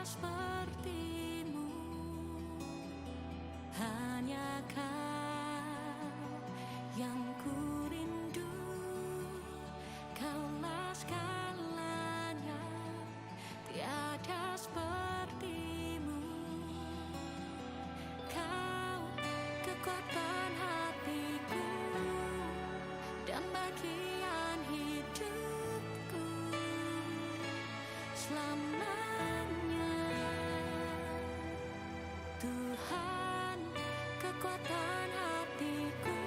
sepertimu, hanya kau yang ku rindu. Kaulah segalanya, tiada sepertimu. Kau kekuatan hatiku dan bagian hidupku selamanya. Tuhan, kekuatan hatiku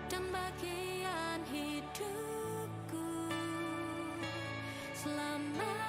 dan bagian hidupku selamanya.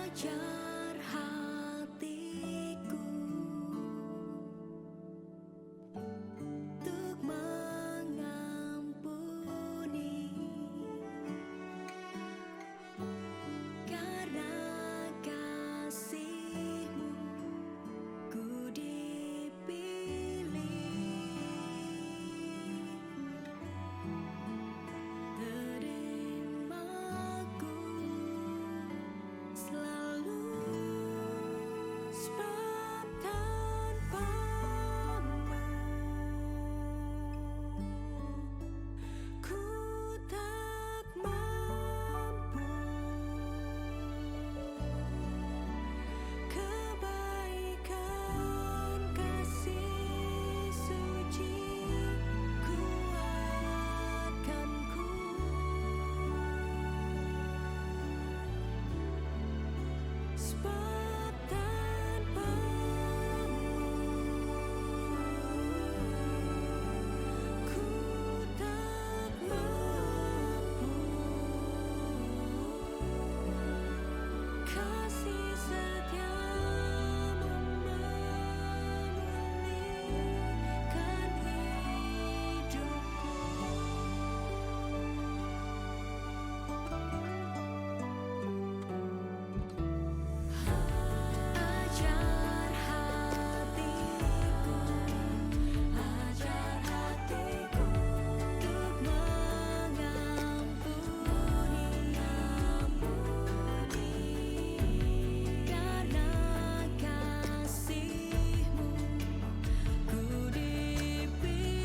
Ajar hatiku untuk mengampuni, karena kasih-Mu ku dipilih. Terimaku selalu, sebab tanpa-Mu ku tak mampu. Kebaikan kasih suci kuatkanku, sebab tanpa-Mu ku tak mampu. Kasih setia-Mu memulihkan hidupku. Ajar hatiku, ajar hatiku untuk mengampuni, karena kasih-Mu ku dipilih.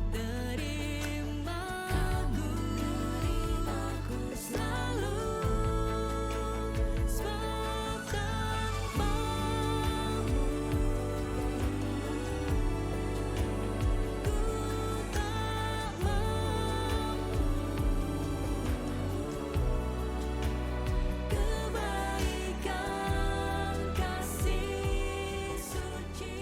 Terimaku selalu, sebab tanpa-Mu ku tak mampu. Kebaikan kasih suci.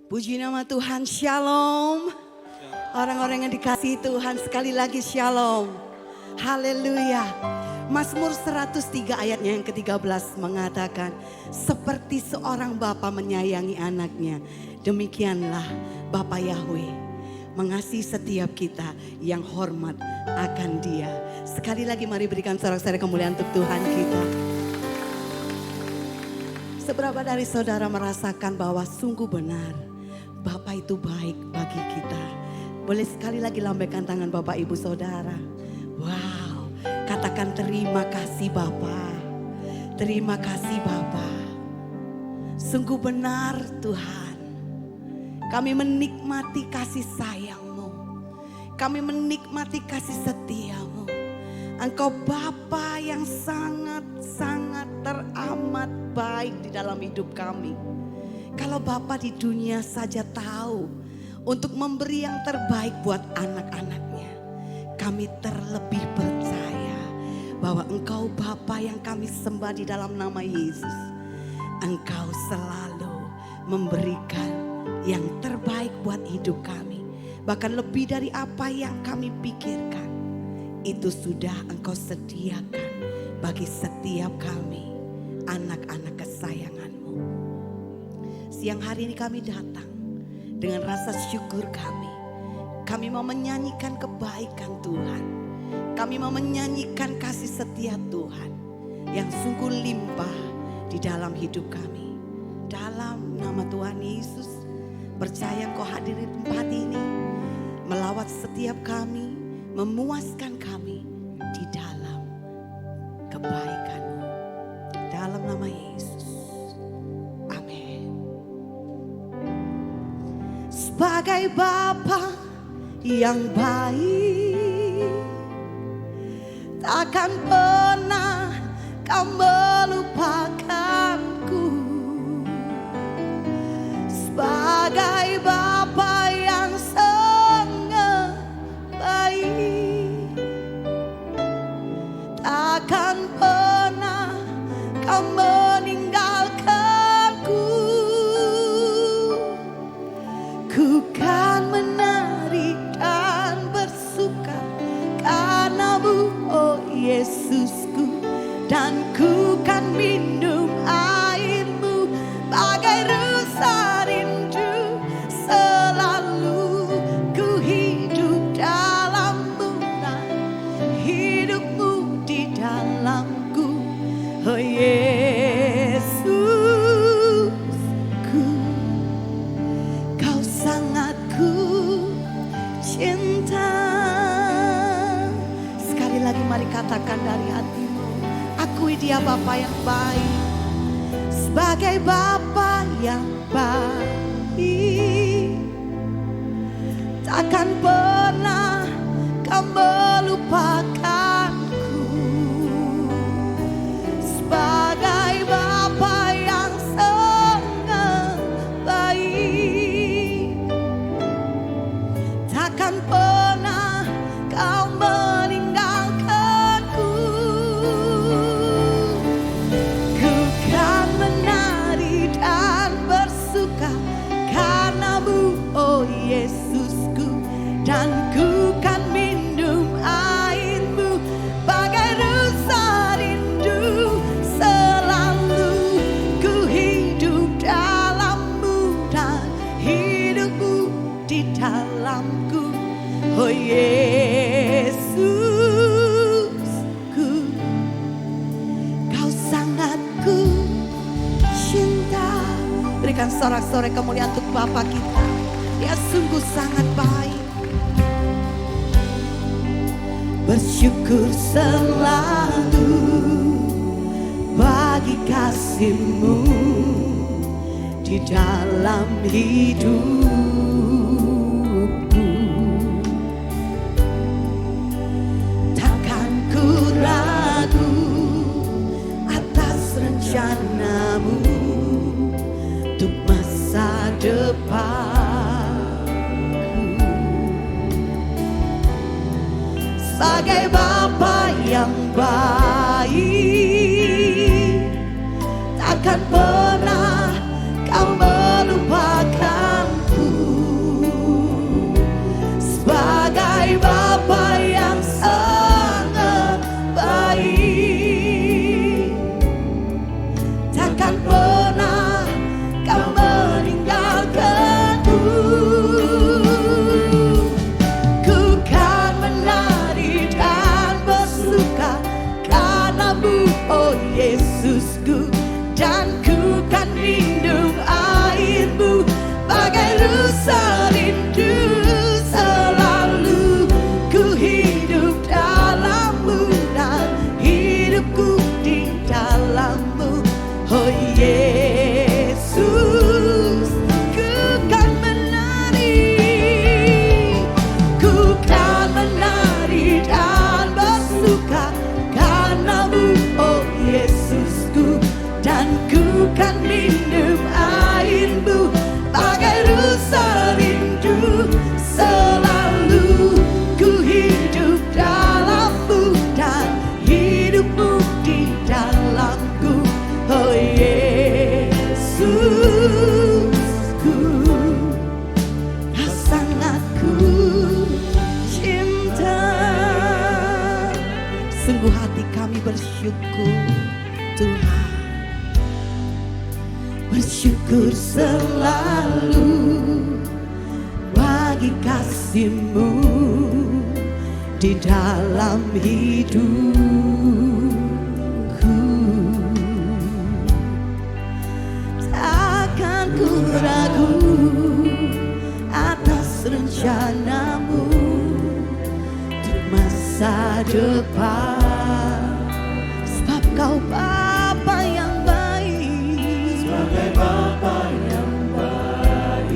Puji nama Tuhan, shalom. Orang-orang yang dikasihi Tuhan, sekali lagi shalom. Haleluya. Mazmur 103 ayatnya yang ke-13 mengatakan, seperti seorang bapa menyayangi anaknya, demikianlah Bapa Yahweh mengasihi setiap kita yang hormat akan Dia. Sekali lagi mari berikan sorak-sorai kemuliaan untuk Tuhan kita. Seberapa dari saudara merasakan bahwa sungguh benar Bapa itu baik bagi kita? Boleh sekali lagi lambaikan tangan Bapak Ibu Saudara. Wow, katakan terima kasih Bapa. Terima kasih Bapa. Sungguh benar Tuhan. Kami menikmati kasih sayang-Mu. Kami menikmati kasih setia-Mu. Engkau Bapa yang sangat-sangat teramat baik di dalam hidup kami. Kalau Bapa di dunia saja tahu untuk memberi yang terbaik buat anak-anaknya, kami terlebih percaya bahwa Engkau Bapa yang kami sembah di dalam nama Yesus, Engkau selalu memberikan yang terbaik buat hidup kami. Bahkan lebih dari apa yang kami pikirkan, itu sudah Engkau sediakan bagi setiap kami, anak-anak kesayangan-Mu. Siang hari ini kami datang dengan rasa syukur kami. Kami mau menyanyikan kebaikan Tuhan. Kami mau menyanyikan kasih setia Tuhan yang sungguh limpah di dalam hidup kami. Dalam nama Tuhan Yesus, percaya Engkau hadir di tempat ini, melawat setiap kami, memuaskan kami di dalam kebaikan-Mu. Dalam nama Yesus. Amin. sebagai Bapa yang baik, takkan pernah kau melupakanku. Sebagai Bapa yang sangat baik, takkan pernah kau meninggalkanku. Ku kan menari dan bersuka karenamu, oh Yesusku. Dan ku kan minum airmu bagai rasa rindu. Selalu ku hidup dalammu dan hidupmu di dalamku, oh Yesusku. Kau sangat ku cinta. Sekali lagi mari katakan dari hatimu, akui Dia Bapa yang baik. Sebagai Bapa yang baik, takkan pernah kau melupakanku. Sebagai Bapa yang sangat baik, takkan pernah kau meninggalkanku. Ku kan menari dan bersuka karenamu, oh Yesusku. Dan ku kan minum airmu bagai rasa rindu. Selalu ku hidup dalammu dan hidupmu di dalamku, oh Yesusku. Kau sangat ku cinta. Berikan sorak-sorai kemuliaan untuk Bapa kita. Dia sungguh sangat baik. Bersyukur selalu bagi kasih-Mu di dalam hidupku. Takkan ku ragu atas rencana-Mu untuk masa depanku. Sebagai Bapa yang baik, takkan pernah kau melupakanku. Sebagai Bapa yang sangat baik, takkan pernah kau meninggalkanku. Ku kan menari dan bersuka karenamu, oh Yesusku. Dan ku kan minum airmu bagai rasa rindu. Selalu ku hidup dalammu dan hidupku di dalammu, oh Yesus. Ku kan menari dan bersuka karenamu, oh Yesusku. Dan ku kan minum airmu bagai rasa rindu. Selalu ku hidup dalammu dan hidupmu di dalamku, oh Yesusku. Kau sangat ku cinta. Sungguh hati kami bersyukur Tuhan. Bersyukur selalu bagi kasih-Mu di dalam hidupku. Takkan ku ragu atas rencana-Mu untuk masa depan. Sebab Kau Bapa yang baik. Sebagai Bapa yang baik,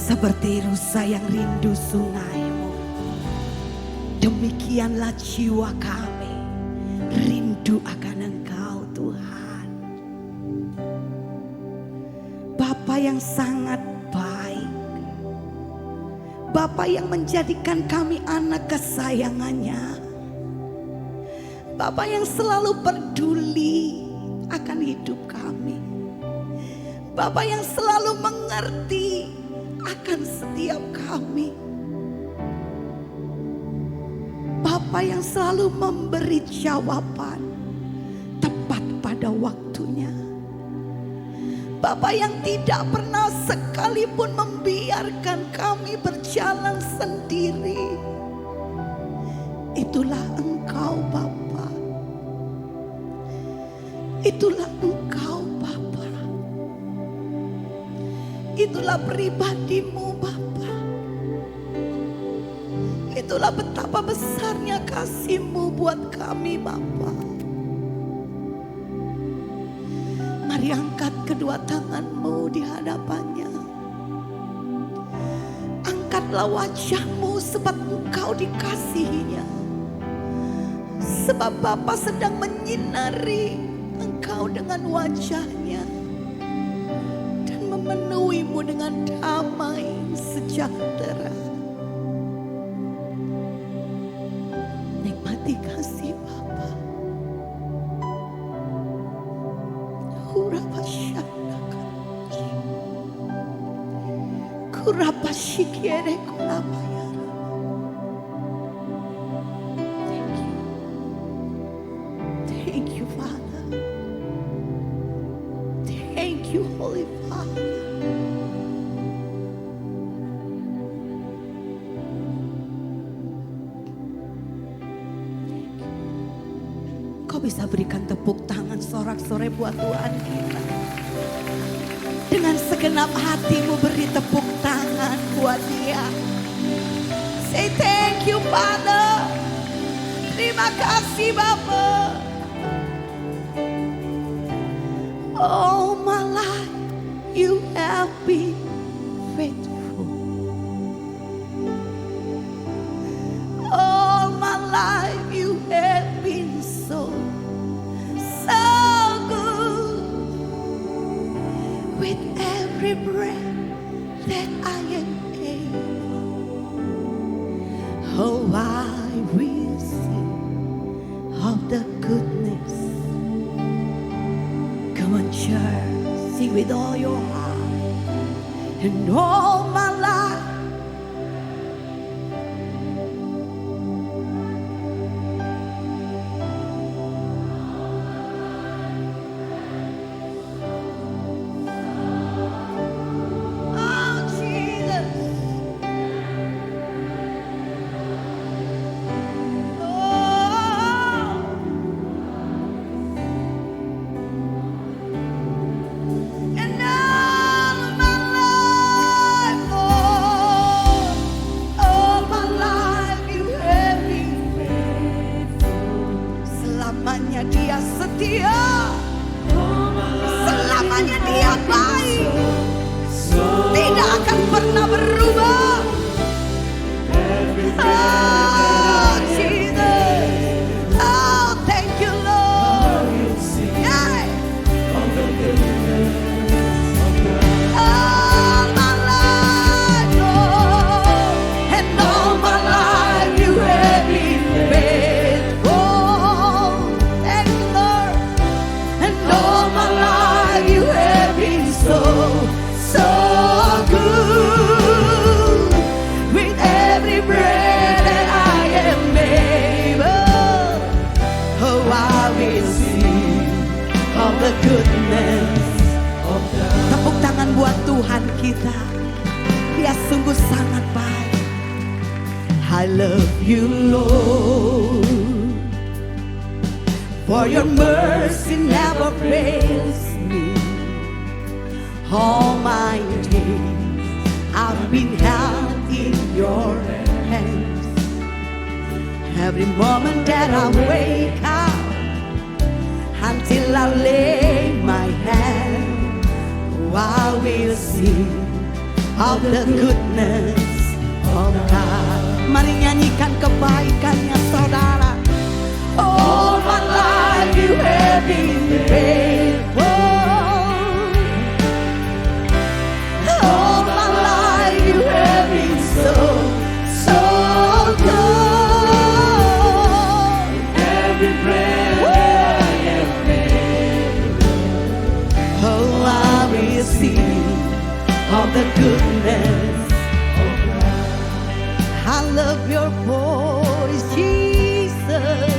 Seperti rusa yang rindu sungaimu, demikianlah jiwa kami rindu akan Engkau Tuhan. Bapa yang sangat baik, Bapa yang menjadikan kami anak kesayangannya, Bapa yang selalu peduli akan hidup kami, Bapa yang selalu mengerti akan setiap kami, Bapa yang selalu memberi jawaban tepat pada waktunya, Bapa yang tidak pernah sekalipun membiarkan kami berjalan sendiri. Itulah Engkau Bapa, itulah Engkau Bapa, itulah pribadimu Bapa, itulah betapa besarnya kasih-Mu buat kami Bapa. Mari angkat kedua tangan-Mu di hadapannya. Angkatlah wajah-Mu sebab Engkau dikasihinya. Sebab Bapa sedang menyinari Engkau dengan wajahnya dan memenuhimu dengan damai sejahtera. Nikmati kasih Bapa. Kurapashikiere kulabayara. Thank you, Father. Thank you, Holy Father. Kau bisa berikan tepuk tangan sorak-sorai buat Tuhan kita. Dengan segenap hatimu beri tepuk tangan buat Dia. Say thank you Father. Terima kasih Bapa. All my life you have been faithful. All my life you have been so good. With every breath that I am able, oh I will sing of the goodness. Come on church, sing with all your heart. And all my life Dia setia, selamanya Dia baik, tidak akan pernah berubah. Oh Jesus, oh thank you Lord. Yeah. All my life, Lord, and all my life you have been faithful. You have been so good. With every breath that I am able, oh I will sing of the goodness of God. Tepuk tangan buat Tuhan kita. Dia sungguh sangat baik. I love you Lord, for your mercy never fails me. All my days I've been held in your hands. Every moment that I wake up until I lay my head, oh, I will sing of the goodness of God. Mari nyanyikan kebaikannya saudara. All my life you have been faithful. All my life you have been so, so good. Every breath that I am made, Oh, I will sing of the goodness of God. I love your voice, Jesus.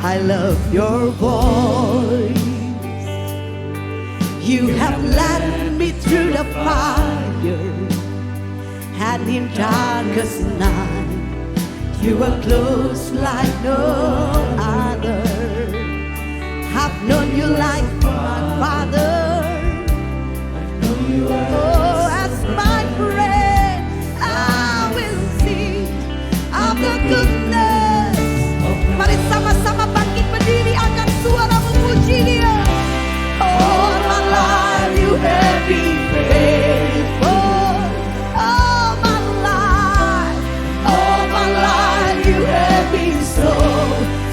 I love your voice. You have led me through the fire and in darkest night. You were close like no other. I've known you like my father. Oh, as my friend, I will sing of the goodness. Mari sama-sama bangkit berdiri angkat suara memuji Dia. All my life you have been faithful. All my life you have been so,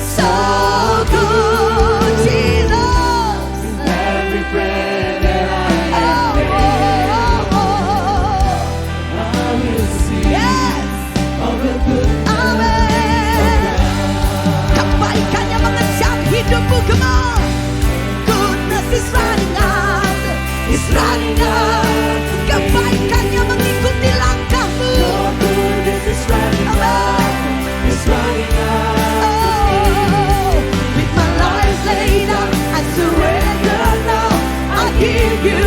so good, Jesus. every breath that I will sing Yes, of the goodness. amin. Kebaikannya mengejar hidupmu, come on. Goodness is running out, is running out. Kebaikannya mengikuti langkahmu. Your goodness is running out, it's running out. Oh, with my life laid down, I surrender now. I give you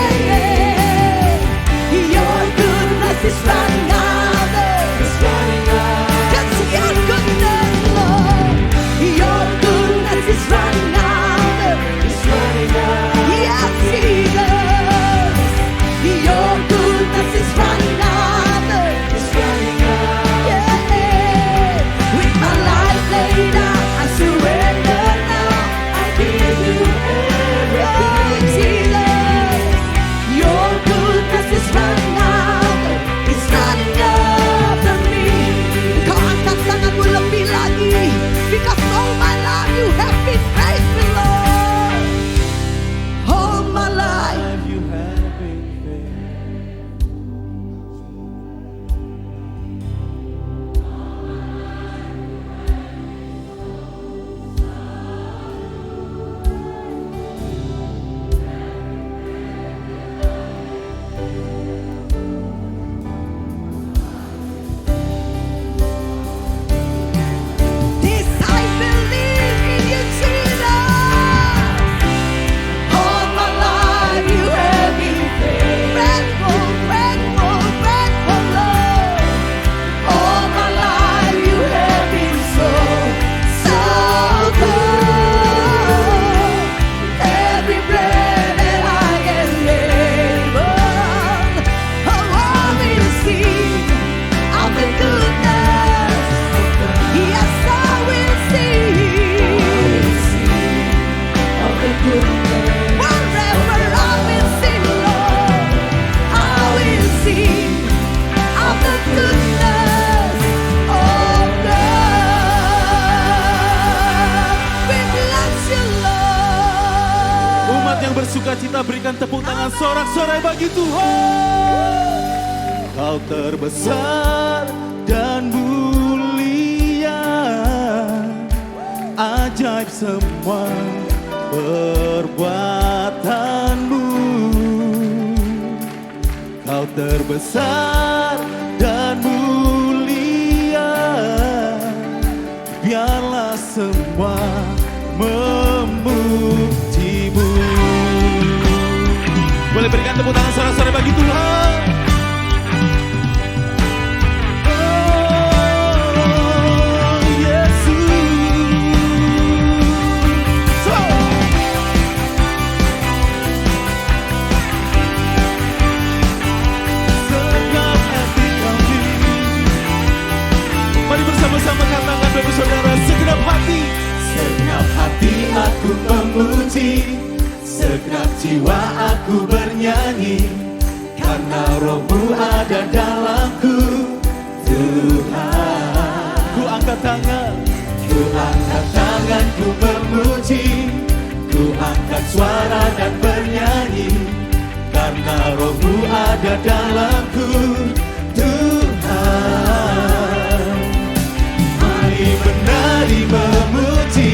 everything. Your goodness is running out. It's running out, Just your goodness, Lord. Your goodness is running out. it's running out. Yes, Jesus. Your goodness is running out. It's running out. Yeah. With my life laid out, I surrender now. I give you Oh, everything. Jesus. Your goodness is running out. It's running after me. Kau angkat tanganmu lebih lagi. Because all my life you have been faithful, Lord. All my life. You have been faithful. This I believe in you, Jesus. All my life you have been faithful, faithful, faithful, Lord. All my life you have been so, so good. Every breath that I am able, oh, I will sing of the goodness. Yes, I will sing Of the goodness. wherever I will sing, Lord. I will sing of the goodness of God. We bless you, Lord. Umat yang bersuka cita berikan tepuk tangan sorak-sorai bagi Tuhan. Kau terbesar dan mulia, ajaib semua perbuatanmu. Kau terbesar dan mulia, biarlah semua memujimu. Boleh berikan tepuk tangan sorak-sorai bagi Tuhan. Oh, Yesus. So. Segenap hati kami. Mari bersama-sama katakan bagi saudara, segenap hati. Segenap hati aku memuji, segenap jiwa aku bernyanyi. karena rohmu ada dalamku. Tuhan, ku angkat tangan, ku angkat tangan, ku memuji, ku angkat suara dan bernyanyi, karena rohmu ada dalamku. Tuhan, mari menari memuji,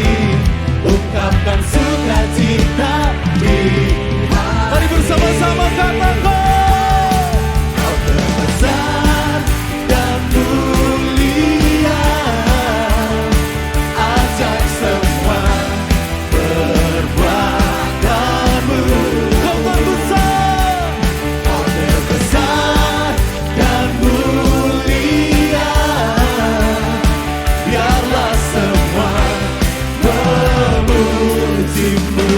ungkapkan sukacita di hati. Mari bersama-sama katakan, Kau terbesar dan mulia, ajaib semua perbuatanmu. Kau terbesar, Kau terbesar dan mulia, biarlah semua memujimu.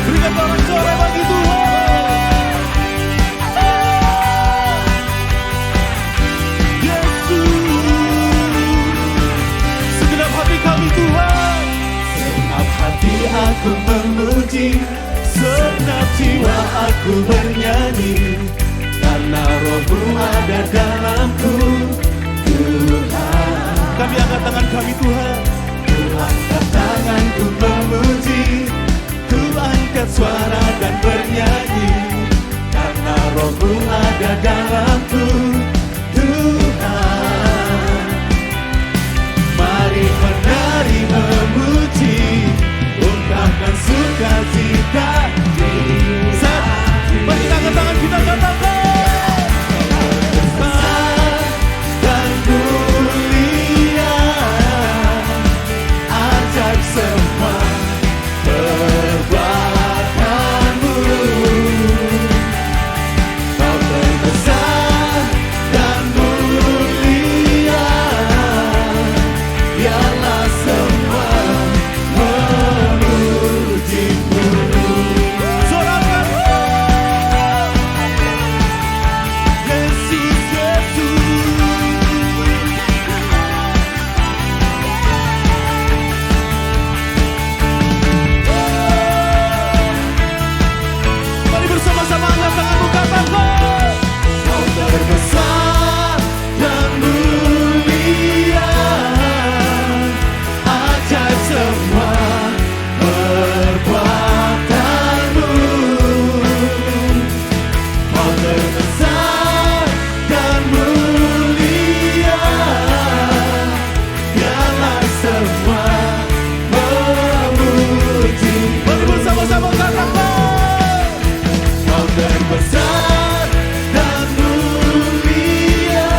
Berikan sorak-sorai bagi Tuhan. Yesus, segenap hati kami Tuhan, segenap hati aku memuji, segenap jiwa aku bernyanyi, karena rohmu ada dalamku. Tuhan, kami angkat tangan kami Tuhan, ku angkat tanganku memuji, ku angkat suara dan bernyanyi, karena rohmu ada dalamku. Tuhan, mari menari memuji, ungkapkan sukacita di hati. Mari angkat tangan kita katakan, besar dan mulia, ajaib semua perbuatanmu. Kau terbesar dan mulia, biarlah semua memujimu. Sorakan, Yesus, Yesus. Mari bersama-sama angkat tanganmu katakan, Kau terbesar dan mulia, ajaib semua perbuatanmu. Kau terbesar dan mulia, biarlah semua memuji. Mari bersama-sama katakan, Kau terbesar dan mulia,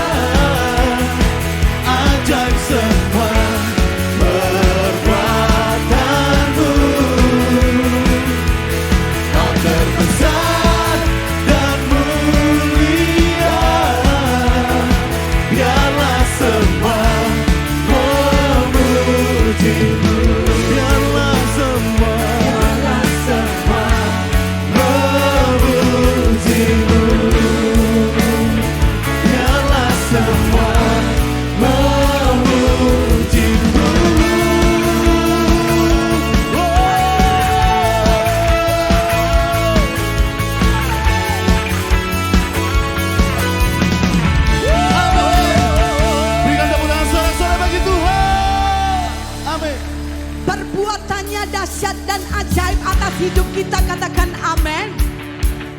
ajaib semua perbuatanmu. Kau terbesar dan mulia, biarlah semua memujimu. Biarlah semua memujimu. Biarlah semua memujimu. Berikan tepuk tangan sorak-sorai bagi Tuhan. Amin. Perbuatannya dahsyat dan ajaib atas hidup kita. Katakan amin.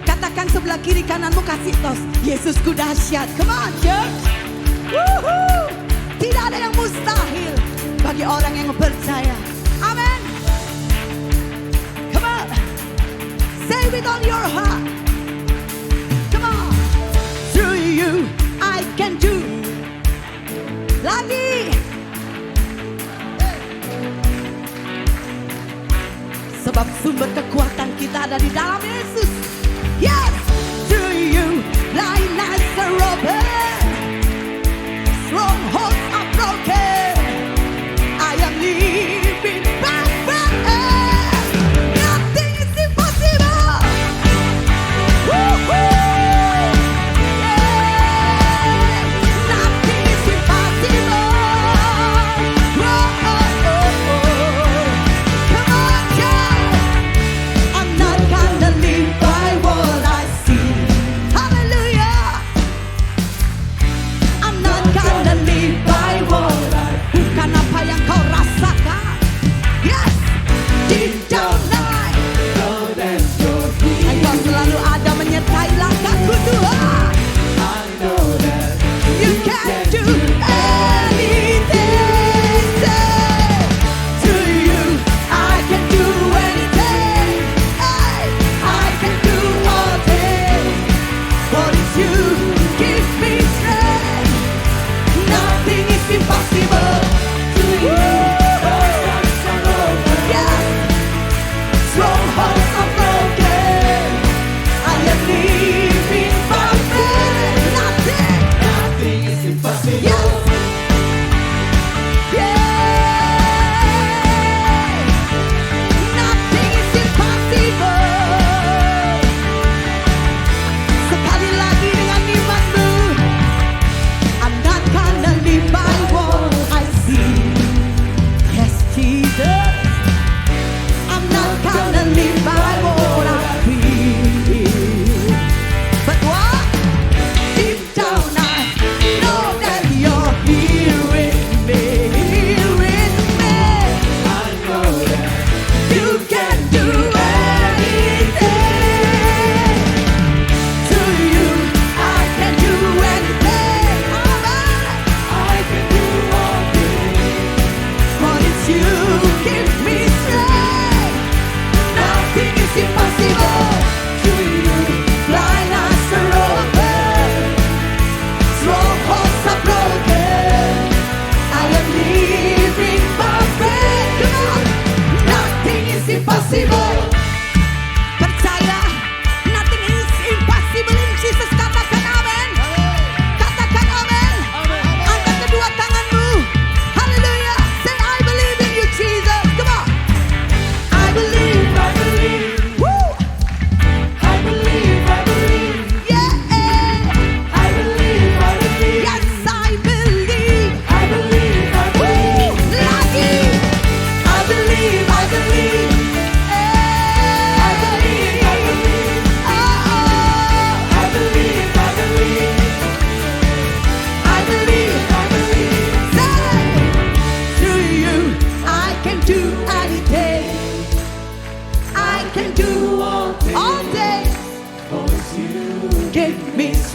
Katakan sebelah kiri kananmu, kasih tos, Yesusku dahsyat. Come on church. Woohoo. Tidak ada yang mustahil bagi orang yang percaya. Amin. Come on. Say with all your heart. Come on. Through you I can do. Lagi. Sebab sumber kekuatan kita ada di dalam Yesus. Yes, through you, blind eyes are open, strongholds are broken. I am living by faith. Nothing is impossible. Woo-hoo. Yeah. Nothing is impossible. Whoa, oh, oh, oh. Come on, child. I'm not gonna live by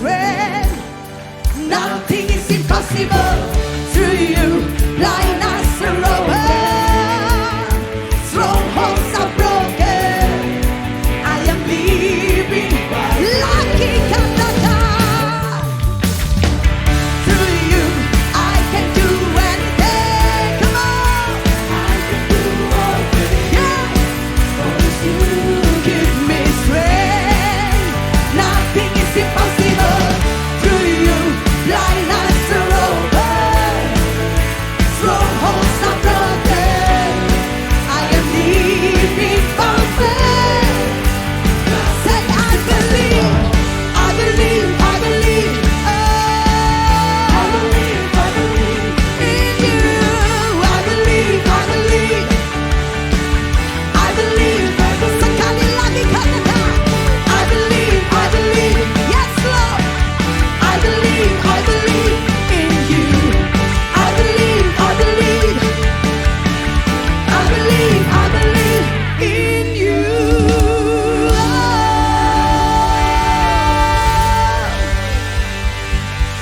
strength. Nothing is impossible through you. Blind as a rover, strongholds are broken. I am living lucky Canada. Through you I can do anything. Come on, I can do all things. yeah. Cause you Give me strength. Nothing is impossible through you. Blind as a rover, strongholds are broken. I am living by faith. Say I believe, I believe, I believe. I believe, I believe. In you, I believe, I believe. I believe, sekali lagi katakan, I believe, I believe, yes Lord. I believe in you. I believe, I believe. I believe in you.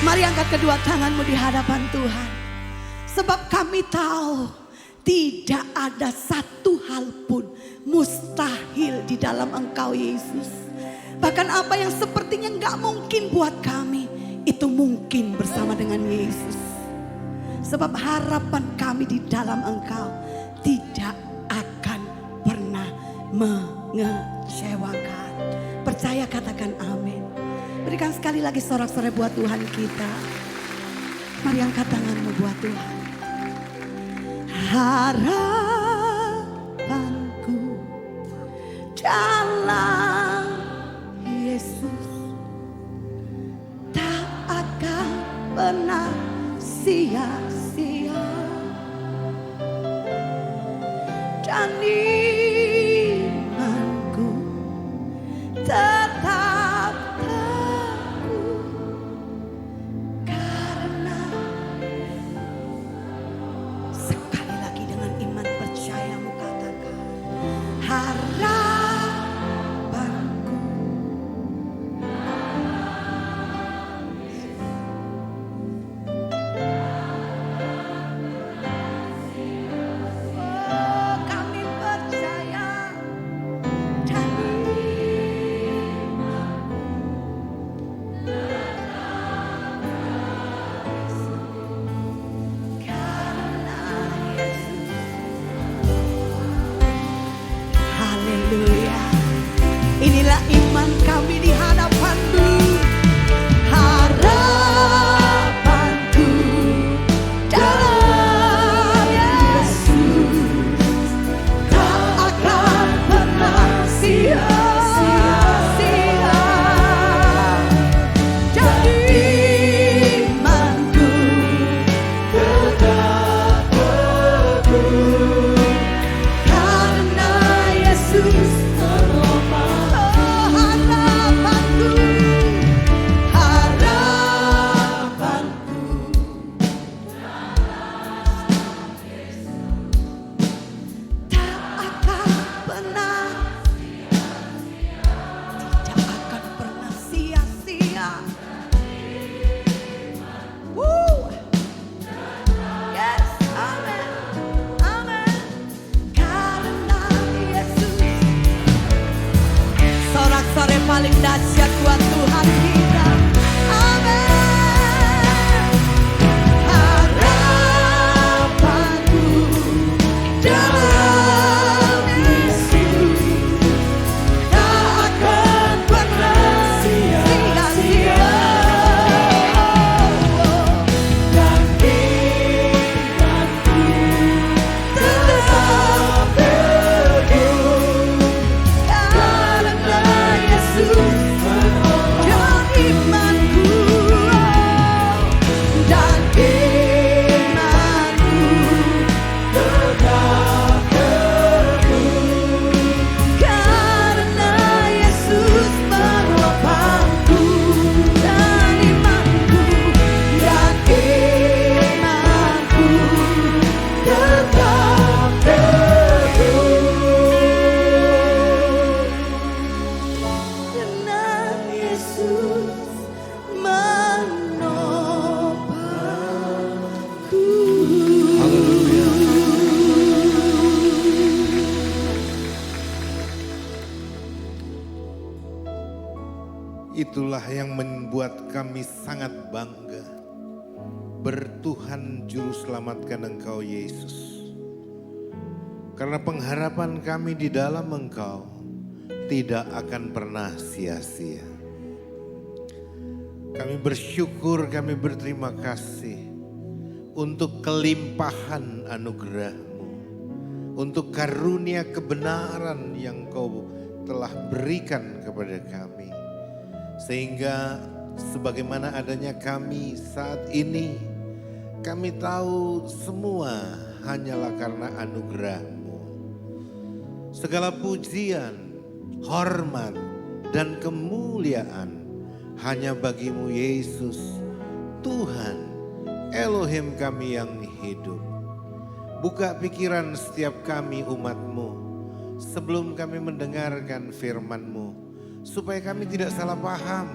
Mari angkat kedua tanganmu di hadapan Tuhan. Sebab kami tahu tidak ada satu hal pun mustahil di dalam Engkau Yesus. Bahkan apa yang sepertinya nggak mungkin buat kami, itu mungkin bersama dengan Yesus. Sebab harapan kami di dalam Engkau tidak akan pernah mengecewakan. Percaya, katakan amin. Berikan sekali lagi sorak-sorai buat Tuhan kita. Mari angkat tanganmu buat Tuhan. Harapanku dalam Yesus tak akan pernah sia-sia. Dan imanku tetap teguh karena sekali lagi dengan iman percayamu katakan harapanku oh, kami percaya dan karena Yesus. Haleluya. Inilah iman kami di hadapan-Mu. Harapanku dalam Yesus tak akan pernah sia-sia. Dan imanku Tetap teguh. karena Yesus. Oh, harapanku, harapanku tak akan pernah, tidak akan pernah sia-sia. Woo! Yes, amen, amen. Karena Yesus. Sorak-sorai paling dahsyat buat Tuhan kita. Amin. Harapanku dalam Yesus tak akan pernah sia-sia. Dan imanku Tetap teguh. karena Yesus. Dan Itulah yang membuat kami sangat bangga. Bertuhan juru selamatkan Engkau Yesus. Karena pengharapan kami di dalam Engkau tidak akan pernah sia-sia. Kami bersyukur, kami berterima kasih untuk kelimpahan anugerah-Mu, untuk karunia kebenaran yang Kau telah berikan kepada kami. Sehingga sebagaimana adanya kami saat ini, kami tahu semua hanyalah karena anugerah-Mu. Segala pujian, hormat, dan kemuliaan hanya bagi-Mu Yesus, Tuhan, Elohim kami yang hidup. Buka pikiran setiap kami umat-Mu sebelum kami mendengarkan firman-Mu, supaya kami tidak salah paham,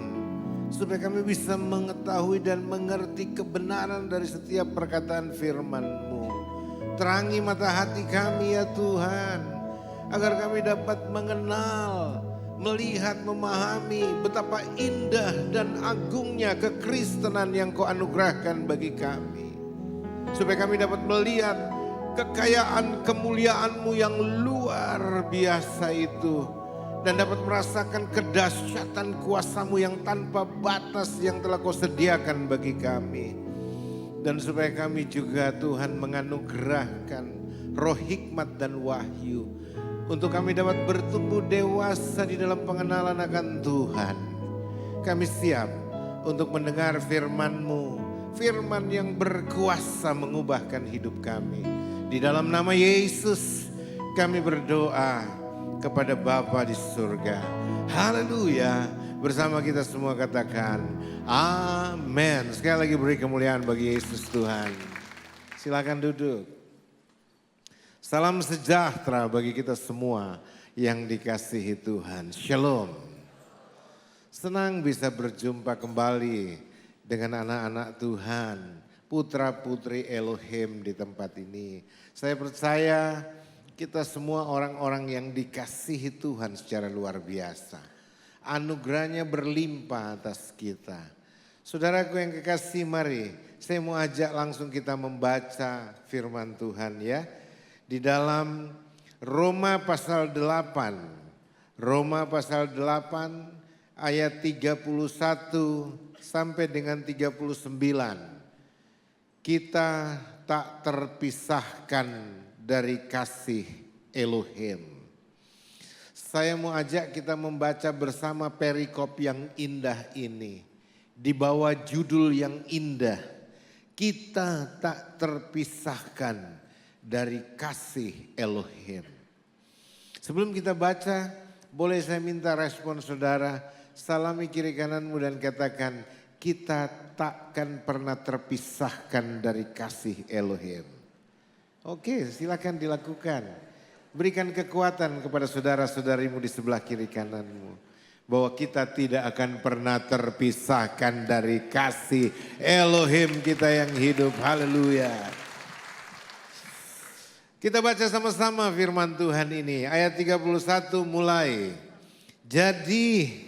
supaya kami bisa mengetahui dan mengerti kebenaran dari setiap perkataan firman-Mu. Terangi mata hati kami ya Tuhan, agar kami dapat mengenal, melihat, memahami betapa indah dan agungnya kekristenan yang Kau anugerahkan bagi kami. Supaya kami dapat melihat kekayaan kemuliaan-Mu yang luar biasa itu. Dan dapat merasakan kedahsyatan kuasa-Mu yang tanpa batas yang telah Kau sediakan bagi kami. Dan supaya kami juga Tuhan menganugerahkan roh hikmat dan wahyu, untuk kami dapat bertumbuh dewasa di dalam pengenalan akan Tuhan. Kami siap untuk mendengar firman-Mu, firman yang berkuasa mengubahkan hidup kami. Di dalam nama Yesus kami berdoa kepada Bapa di surga. Haleluya. Bersama kita semua katakan amin. Sekali lagi beri kemuliaan bagi Yesus Tuhan. Silakan duduk. Salam sejahtera bagi kita semua yang dikasihi Tuhan. Shalom. Senang bisa berjumpa kembali dengan anak-anak Tuhan, putra-putri Elohim di tempat ini. Saya percaya kita semua orang-orang yang dikasihi Tuhan secara luar biasa. Anugerahnya berlimpah atas kita. Saudaraku yang kekasih, mari saya mau ajak langsung kita membaca firman Tuhan ya. Di dalam Roma pasal 8. Roma pasal 8 ayat 31 sampai dengan 39. Kita tak terpisahkan dari kasih Elohim. Saya mau ajak kita membaca bersama perikop yang indah ini. Di bawah judul yang indah. Kita tak terpisahkan dari kasih Elohim. Sebelum kita baca, boleh saya minta respon saudara, salami kiri kananmu dan katakan, kita takkan pernah terpisahkan dari kasih Elohim. Oke, silakan dilakukan. Berikan kekuatan kepada saudara-saudarimu di sebelah kiri kananmu, bahwa kita tidak akan pernah terpisahkan dari kasih Elohim kita yang hidup. Haleluya. Kita baca sama-sama firman Tuhan ini. Ayat 31 mulai. Jadi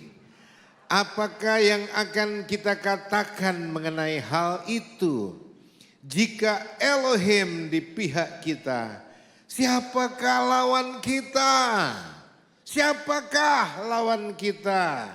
apakah yang akan kita katakan mengenai hal itu? Jika Elohim di pihak kita, siapakah lawan kita? Siapakah lawan kita?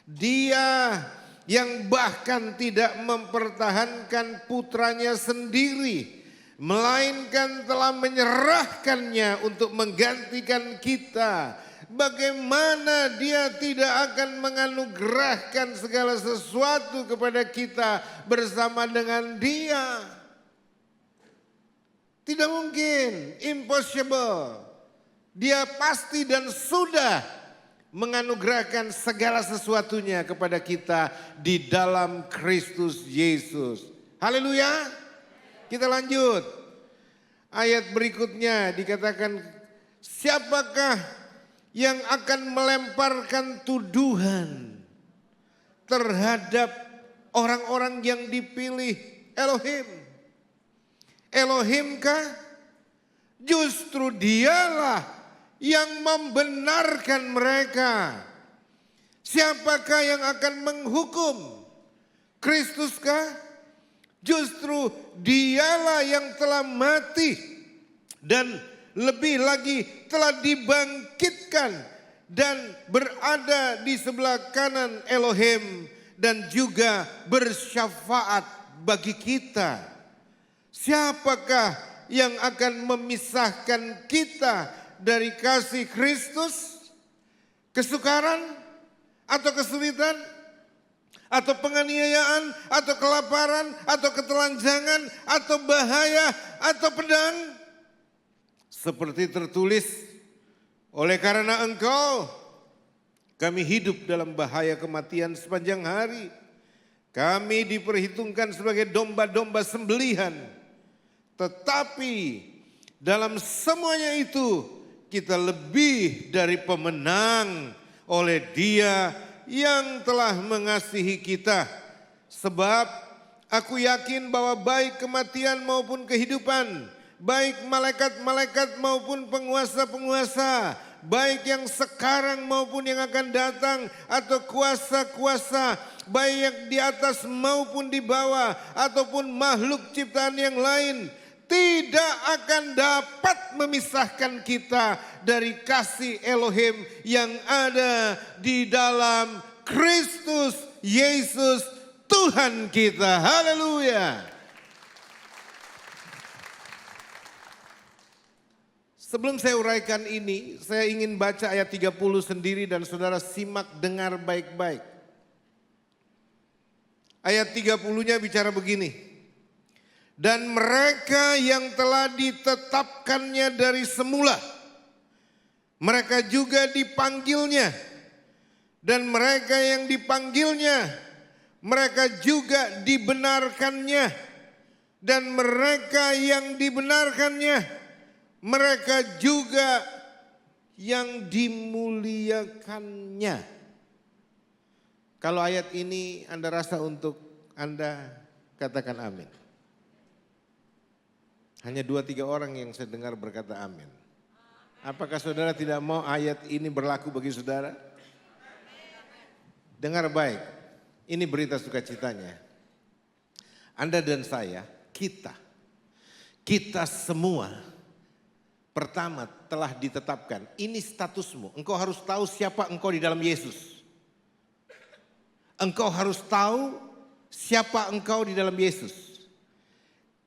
Dia yang bahkan tidak mempertahankan putranya sendiri, melainkan telah menyerahkannya untuk menggantikan kita. Bagaimana dia tidak akan menganugerahkan segala sesuatu kepada kita bersama dengan dia? Tidak mungkin, impossible. Dia pasti dan sudah menganugerahkan segala sesuatunya kepada kita di dalam Kristus Yesus. Haleluya. Kita lanjut. Ayat berikutnya dikatakan, siapakah yang akan melemparkan tuduhan terhadap orang-orang yang dipilih Elohim? Elohimkah? Justru dialah yang membenarkan mereka. Siapakah yang akan menghukum? Kristuskah? Justru dialah yang telah mati dan lebih lagi telah dibangkitkan dan berada di sebelah kanan Elohim dan juga bersyafaat bagi kita. Siapakah yang akan memisahkan kita dari kasih Kristus? Kesukaran atau kesulitan? Atau penganiayaan, atau kelaparan, atau ketelanjangan, atau bahaya, atau pedang? Seperti tertulis, oleh karena engkau, kami hidup dalam bahaya kematian sepanjang hari. Kami diperhitungkan sebagai domba-domba sembelihan. Tetapi dalam semuanya itu, kita lebih dari pemenang oleh Dia yang telah mengasihi kita. Sebab aku yakin bahwa baik kematian maupun kehidupan, baik malaikat-malaikat maupun penguasa-penguasa, baik yang sekarang maupun yang akan datang, atau kuasa-kuasa, baik yang di atas maupun di bawah, ataupun makhluk ciptaan yang lain, tidak akan dapat memisahkan kita dari kasih Elohim yang ada di dalam Kristus Yesus Tuhan kita. Haleluya. Sebelum saya uraikan ini, saya ingin baca ayat 30 sendiri dan saudara simak dengar baik-baik. Ayat 30-nya bicara begini. Dan mereka yang telah ditetapkannya dari semula, mereka juga dipanggilnya. Dan mereka yang dipanggilnya, mereka juga dibenarkannya. Dan mereka yang dibenarkannya, mereka juga yang dimuliakannya. Kalau ayat ini Anda rasa untuk Anda, katakan amin. Hanya 2-3 orang yang saya dengar berkata amin. Apakah saudara tidak mau ayat ini berlaku bagi saudara? Dengar baik, ini berita sukacitanya. Anda dan saya, kita semua pertama telah ditetapkan. Ini statusmu, engkau harus tahu siapa engkau di dalam Yesus. Engkau harus tahu siapa engkau di dalam Yesus.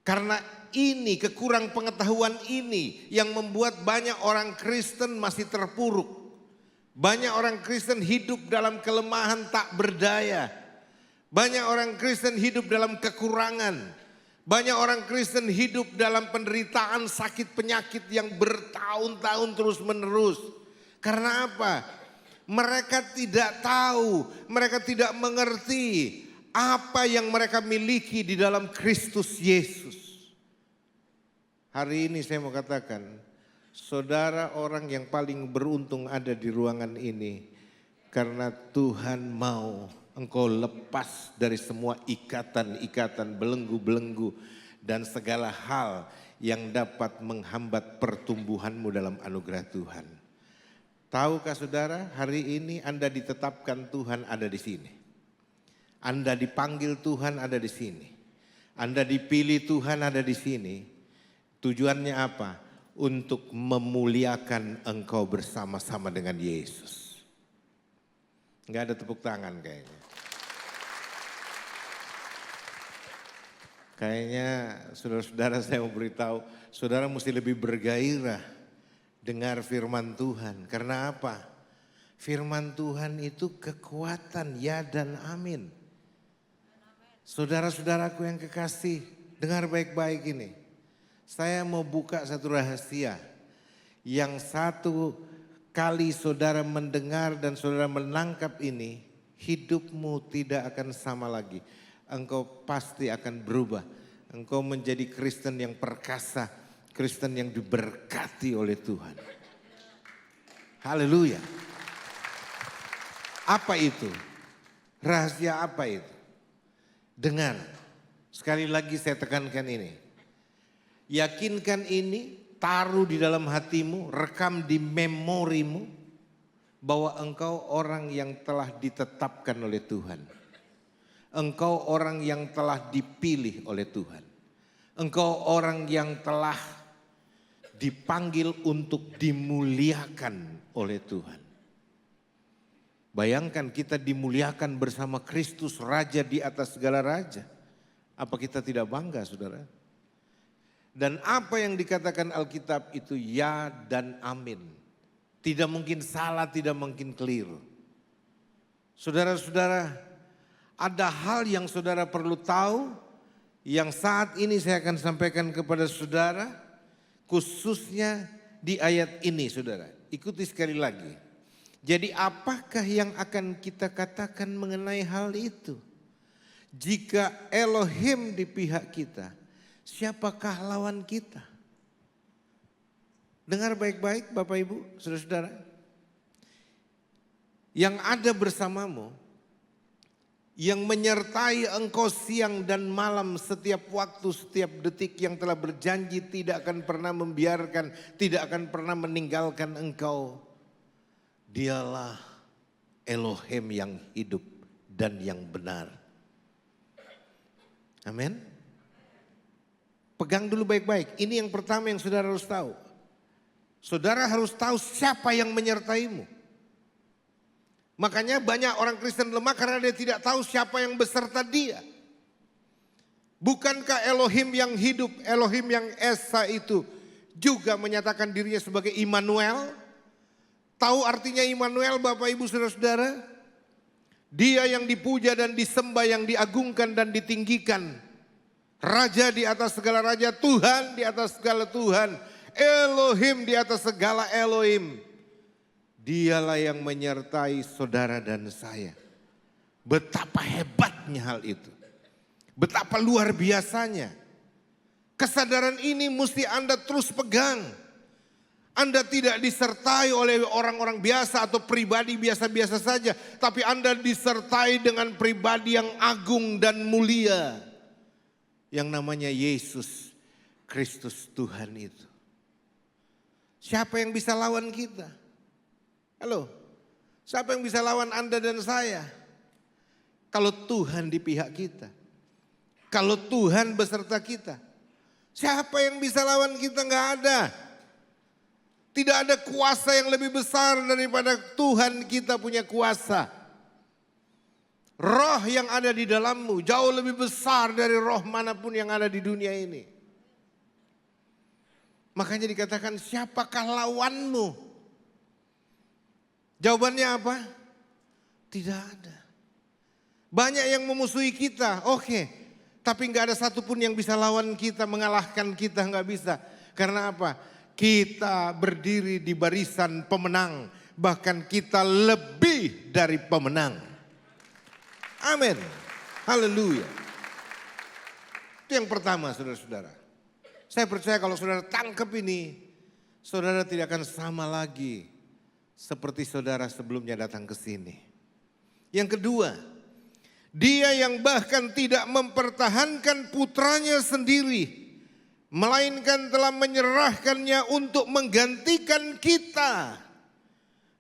Karena ini, kekurang pengetahuan ini yang membuat banyak orang Kristen masih terpuruk. Banyak orang Kristen hidup dalam kelemahan tak berdaya. Banyak orang Kristen hidup dalam kekurangan. Banyak orang Kristen hidup dalam penderitaan sakit penyakit yang bertahun-tahun terus menerus. Karena apa? Mereka tidak tahu, mereka tidak mengerti apa yang mereka miliki di dalam Kristus Yesus. Hari ini saya mau katakan, saudara orang yang paling beruntung ada di ruangan ini. Karena Tuhan mau engkau lepas dari semua ikatan-ikatan, belenggu-belenggu, dan segala hal yang dapat menghambat pertumbuhanmu dalam anugerah Tuhan. Tahukah saudara, hari ini Anda ditetapkan Tuhan ada di sini. Anda dipanggil Tuhan ada di sini. Anda dipilih Tuhan ada di sini. Tujuannya apa? Untuk memuliakan engkau bersama-sama dengan Yesus. Enggak ada tepuk tangan kayaknya. Kayaknya saudara-saudara saya mau beritahu, saudara mesti lebih bergairah dengar firman Tuhan. Karena apa? Firman Tuhan itu kekuatan, ya dan amin. Saudara-saudaraku yang kekasih, dengar baik-baik ini. Saya mau buka satu rahasia. Yang satu kali saudara mendengar dan saudara menangkap ini, hidupmu tidak akan sama lagi. Engkau pasti akan berubah. Engkau menjadi Kristen yang perkasa, Kristen yang diberkati oleh Tuhan. Haleluya. Apa itu? Rahasia apa itu? Dengar, sekali lagi saya tekankan ini. Yakinkan ini, taruh di dalam hatimu, rekam di memorimu. bahwa engkau orang yang telah ditetapkan oleh Tuhan. Engkau orang yang telah dipilih oleh Tuhan. Engkau orang yang telah dipanggil untuk dimuliakan oleh Tuhan. Bayangkan kita dimuliakan bersama Kristus, Raja di atas segala raja. Apa kita tidak bangga, saudara? Dan apa yang dikatakan Alkitab itu ya dan amin. Tidak mungkin salah, tidak mungkin keliru. Saudara-saudara, ada hal yang saudara perlu tahu, yang saat ini saya akan sampaikan kepada saudara, khususnya di ayat ini saudara. Ikuti sekali lagi. Jadi apakah yang akan kita katakan mengenai hal itu? Jika Elohim di pihak kita, siapakah lawan kita? Dengar baik-baik Bapak Ibu, saudara-saudara. Yang ada bersamamu, yang menyertai engkau siang dan malam, setiap waktu, setiap detik, yang telah berjanji tidak akan pernah membiarkan, tidak akan pernah meninggalkan engkau. Dialah Elohim yang hidup dan yang benar. Amin. Pegang dulu baik-baik. Ini yang pertama yang saudara harus tahu. Saudara harus tahu siapa yang menyertaimu. Makanya banyak orang Kristen lemah karena dia tidak tahu siapa yang beserta dia. Bukankah Elohim yang hidup, Elohim yang Esa itu juga menyatakan dirinya sebagai Immanuel? Tahu artinya Immanuel Bapak Ibu Saudara-saudara? Dia yang dipuja dan disembah, yang diagungkan dan ditinggikan. Raja di atas segala raja, Tuhan di atas segala Tuhan. Elohim di atas segala Elohim. Dialah yang menyertai saudara dan saya. Betapa hebatnya hal itu. Betapa luar biasanya. Kesadaran ini mesti Anda terus pegang. Anda tidak disertai oleh orang-orang biasa atau pribadi biasa-biasa saja. Tapi Anda disertai dengan pribadi yang agung dan mulia. Yang namanya Yesus Kristus Tuhan itu. Siapa yang bisa lawan kita? Halo, siapa yang bisa lawan Anda dan saya? Kalau Tuhan di pihak kita. Kalau Tuhan beserta kita. Siapa yang bisa lawan kita? Enggak ada. Tidak ada kuasa yang lebih besar daripada Tuhan kita punya kuasa. Roh yang ada di dalammu jauh lebih besar dari roh manapun yang ada di dunia ini. Makanya dikatakan siapakah lawanmu? Jawabannya apa? Tidak ada. Banyak yang memusuhi kita, oke. Tapi nggak ada satupun yang bisa lawan kita, mengalahkan kita, nggak bisa. Karena apa? Kita berdiri di barisan pemenang. Bahkan kita lebih dari pemenang. Amin. Haleluya. Itu yang pertama saudara-saudara. Saya percaya kalau saudara tangkap ini, saudara tidak akan sama lagi seperti saudara sebelumnya datang ke sini. Yang kedua, dia yang bahkan tidak mempertahankan putranya sendiri, melainkan telah menyerahkannya untuk menggantikan kita.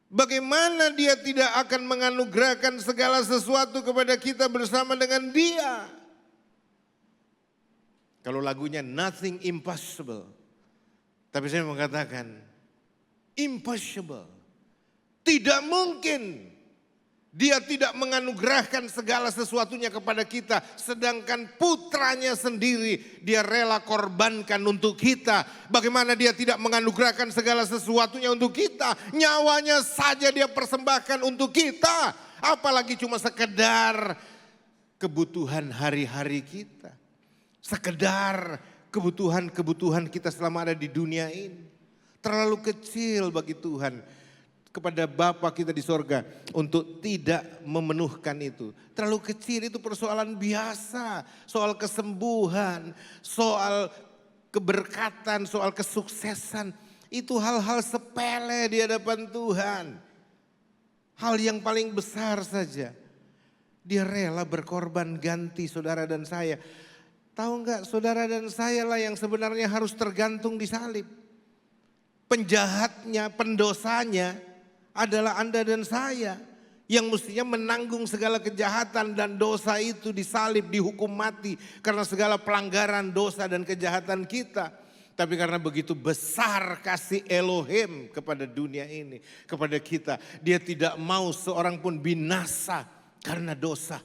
Bagaimana dia tidak akan menganugerahkan segala sesuatu kepada kita bersama dengan dia? Kalau lagunya Nothing Impossible. Tapi saya mengatakan impossible. Tidak mungkin dia tidak menganugerahkan segala sesuatunya kepada kita. Sedangkan putranya sendiri dia rela korbankan untuk kita. Bagaimana dia tidak menganugerahkan segala sesuatunya untuk kita. Nyawanya saja dia persembahkan untuk kita. Apalagi cuma sekedar kebutuhan hari-hari kita. Sekedar kebutuhan-kebutuhan kita selama ada di dunia ini. Terlalu kecil bagi Tuhan. Kepada Bapa kita di sorga untuk tidak memenuhkan itu. Terlalu kecil, itu persoalan biasa. Soal kesembuhan, soal keberkatan, soal kesuksesan. Itu hal-hal sepele di hadapan Tuhan. Hal yang paling besar saja. Dia rela berkorban ganti saudara dan saya. Tahu enggak, saudara dan saya lah yang sebenarnya harus tergantung di salib. Penjahatnya, pendosanya adalah Anda dan saya yang mestinya menanggung segala kejahatan dan dosa itu, disalib, dihukum mati karena segala pelanggaran dosa dan kejahatan kita. Tapi karena begitu besar kasih Elohim kepada dunia ini, kepada kita, dia tidak mau seorang pun binasa karena dosa.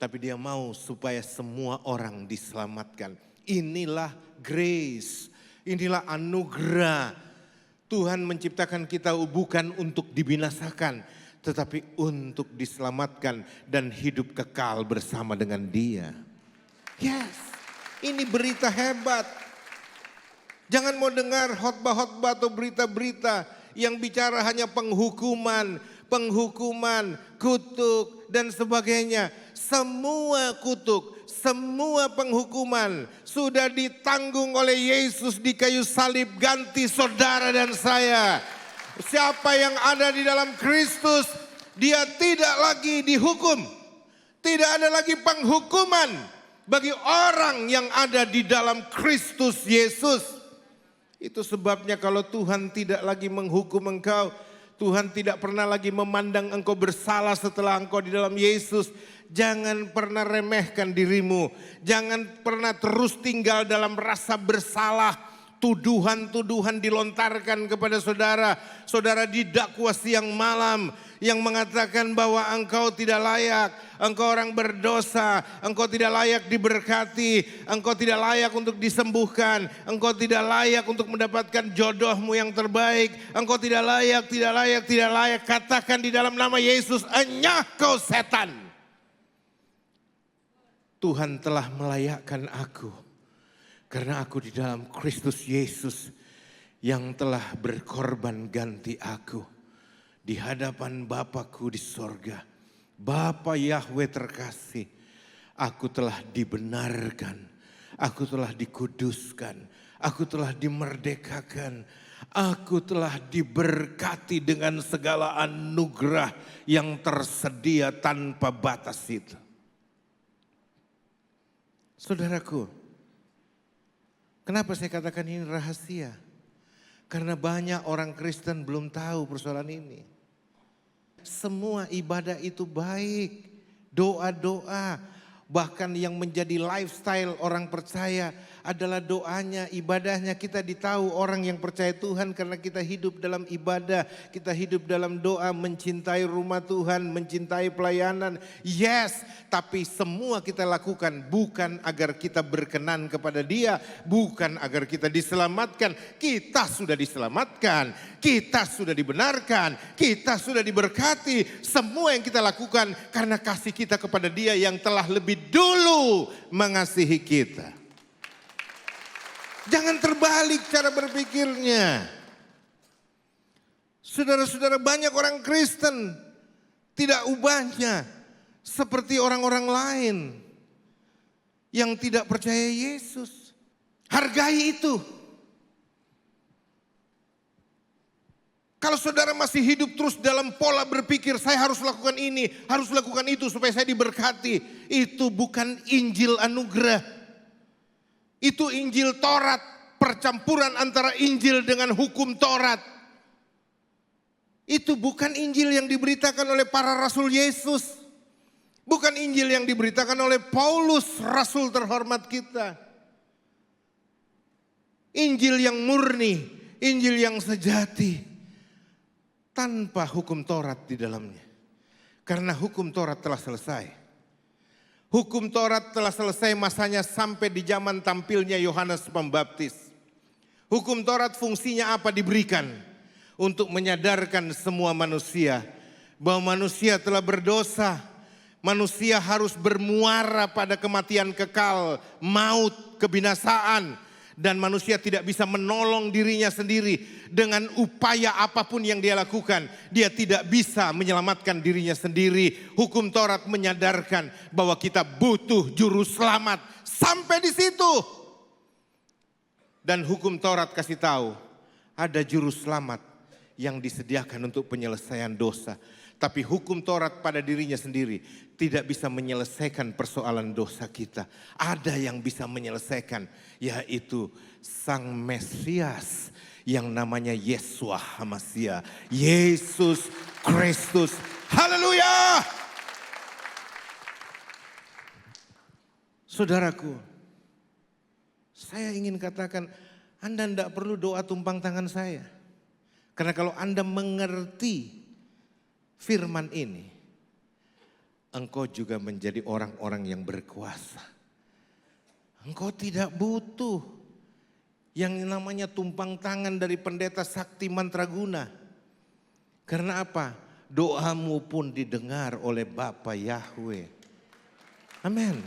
Tapi dia mau supaya semua orang diselamatkan. Inilah grace, inilah anugerah. Tuhan menciptakan kita bukan untuk dibinasakan, tetapi untuk diselamatkan dan hidup kekal bersama dengan Dia. Yes, ini berita hebat. Jangan mau dengar khotbah-khotbah atau berita-berita yang bicara hanya penghukuman, kutuk dan sebagainya. Semua kutuk, semua penghukuman sudah ditanggung oleh Yesus di kayu salib, ganti saudara dan saya. Siapa yang ada di dalam Kristus, dia tidak lagi dihukum. Tidak ada lagi penghukuman bagi orang yang ada di dalam Kristus Yesus. Itu sebabnya kalau Tuhan tidak lagi menghukum engkau, Tuhan tidak pernah lagi memandang engkau bersalah setelah engkau di dalam Yesus. Jangan pernah remehkan dirimu. Jangan pernah terus tinggal dalam rasa bersalah. Tuduhan-tuduhan dilontarkan kepada saudara. Saudara didakwa siang malam yang mengatakan bahwa engkau tidak layak, engkau orang berdosa, engkau tidak layak diberkati, engkau tidak layak untuk disembuhkan, engkau tidak layak untuk mendapatkan jodohmu yang terbaik, engkau tidak layak. Katakan di dalam nama Yesus, enyah kau setan. Tuhan telah melayakkan aku. Karena aku di dalam Kristus Yesus yang telah berkorban ganti aku di hadapan Bapakku di sorga. Bapa Yahweh terkasih, aku telah dibenarkan, aku telah dikuduskan, aku telah dimerdekakan, aku telah diberkati dengan segala anugerah yang tersedia tanpa batas itu. Saudaraku, kenapa saya katakan ini rahasia? Karena banyak orang Kristen belum tahu persoalan ini. Semua ibadah itu baik, doa-doa, bahkan yang menjadi lifestyle orang percaya adalah doanya, ibadahnya. Kita ditahu orang yang percaya Tuhan karena kita hidup dalam ibadah, kita hidup dalam doa, mencintai rumah Tuhan, mencintai pelayanan. Yes, tapi semua kita lakukan bukan agar kita berkenan kepada Dia, bukan agar kita diselamatkan. Kita sudah diselamatkan, kita sudah dibenarkan, kita sudah diberkati. Semua yang kita lakukan karena kasih kita kepada Dia yang telah lebih dulu mengasihi kita. Jangan terbalik cara berpikirnya. Saudara-saudara, banyak orang Kristen tidak ubahnya seperti orang-orang lain yang tidak percaya Yesus. Hargai itu. Kalau saudara masih hidup terus dalam pola berpikir, saya harus lakukan ini, harus lakukan itu supaya saya diberkati. Itu bukan Injil anugerah. Itu Injil Taurat, percampuran antara Injil dengan hukum Taurat. Itu bukan Injil yang diberitakan oleh para rasul Yesus. Bukan Injil yang diberitakan oleh Paulus, rasul terhormat kita. Injil yang murni, Injil yang sejati, tanpa hukum Taurat di dalamnya. Karena hukum Taurat telah selesai. Hukum Taurat telah selesai masanya sampai di zaman tampilnya Yohanes Pembaptis. Hukum Taurat fungsinya apa diberikan? Untuk menyadarkan semua manusia bahwa manusia telah berdosa. Manusia harus bermuara pada kematian kekal, maut, kebinasaan. Dan manusia tidak bisa menolong dirinya sendiri dengan upaya apapun yang dia lakukan. Dia tidak bisa menyelamatkan dirinya sendiri. Hukum Taurat menyadarkan bahwa kita butuh juru selamat. Sampai di situ. Dan hukum Taurat kasih tahu ada juru selamat yang disediakan untuk penyelesaian dosa. Tapi hukum Taurat pada dirinya sendiri tidak bisa menyelesaikan persoalan dosa kita. Ada yang bisa menyelesaikan, yaitu Sang Mesias yang namanya Yesua HaMasiah, Yesus Kristus. Haleluya! Saudaraku, saya ingin katakan, Anda tidak perlu doa tumpang tangan saya. Karena kalau Anda mengerti firman ini, engkau juga menjadi orang-orang yang berkuasa. Engkau tidak butuh yang namanya tumpang tangan dari pendeta sakti mantraguna. Karena apa? Doamu pun didengar oleh Bapa Yahweh. Amin.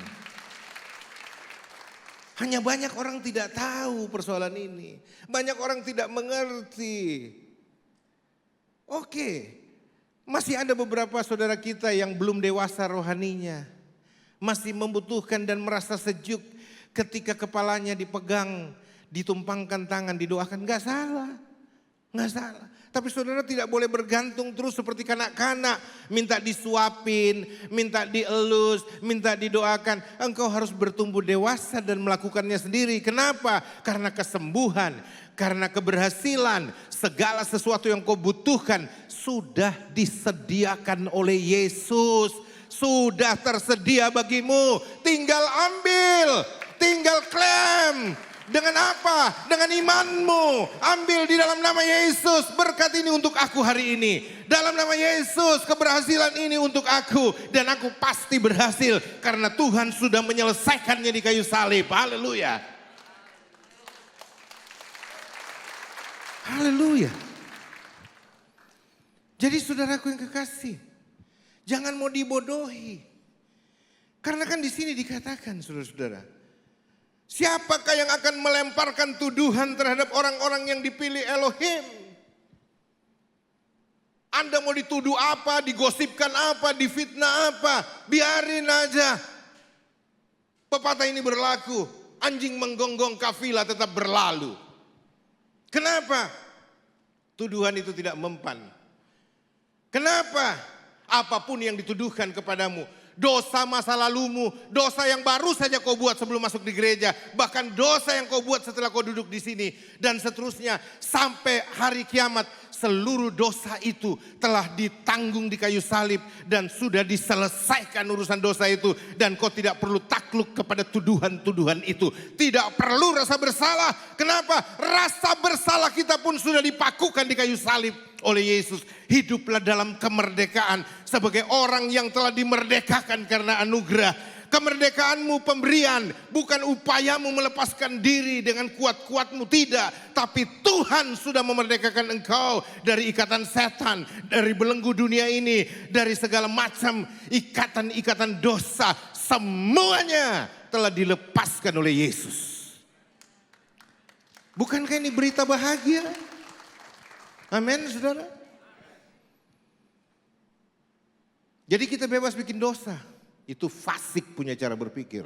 Hanya banyak orang tidak tahu persoalan ini. Banyak orang tidak mengerti. Oke, masih ada beberapa saudara kita yang belum dewasa rohaninya. Masih membutuhkan dan merasa sejuk ketika kepalanya dipegang, ditumpangkan tangan, didoakan. Gak salah, gak salah. Tapi saudara tidak boleh bergantung terus seperti kanak-kanak. Minta disuapin, minta dielus, minta didoakan. Engkau harus bertumbuh dewasa dan melakukannya sendiri. Kenapa? Karena kesembuhan, karena keberhasilan, segala sesuatu yang kau butuhkan sudah disediakan oleh Yesus. Sudah tersedia bagimu. Tinggal ambil, tinggal klaim. Dengan apa? Dengan imanmu. Ambil di dalam nama Yesus. Berkat ini untuk aku hari ini. Dalam nama Yesus, keberhasilan ini untuk aku. Dan aku pasti berhasil. Karena Tuhan sudah menyelesaikannya di kayu salib. Haleluya. Haleluya. Jadi saudaraku yang kekasih, jangan mau dibodohi. Karena kan di sini dikatakan saudara-saudara, siapakah yang akan melemparkan tuduhan terhadap orang-orang yang dipilih Elohim? Anda mau dituduh apa, digosipkan apa, difitnah apa, biarin aja. Pepatah ini berlaku, anjing menggonggong kafilah tetap berlalu. Kenapa? Tuduhan itu tidak mempan. Kenapa? Apapun yang dituduhkan kepadamu, dosa masa lalumu, dosa yang baru saja kau buat sebelum masuk di gereja, bahkan dosa yang kau buat setelah kau duduk di sini, dan seterusnya sampai hari kiamat, seluruh dosa itu telah ditanggung di kayu salib dan sudah diselesaikan urusan dosa itu, dan kau tidak perlu takluk kepada tuduhan-tuduhan itu. Tidak perlu rasa bersalah. Kenapa? Rasa bersalah kita pun sudah dipakukan di kayu salib oleh Yesus. Hiduplah dalam kemerdekaan sebagai orang yang telah dimerdekakan karena anugerah. Kemerdekaanmu pemberian, bukan upayamu melepaskan diri dengan kuat-kuatmu, tidak. Tapi Tuhan sudah memerdekakan engkau dari ikatan setan, dari belenggu dunia ini, dari segala macam ikatan-ikatan dosa. Semuanya telah dilepaskan oleh Yesus. Bukankah ini berita bahagia? Amin, saudara. Jadi kita bebas bikin dosa. Itu fasik punya cara berpikir.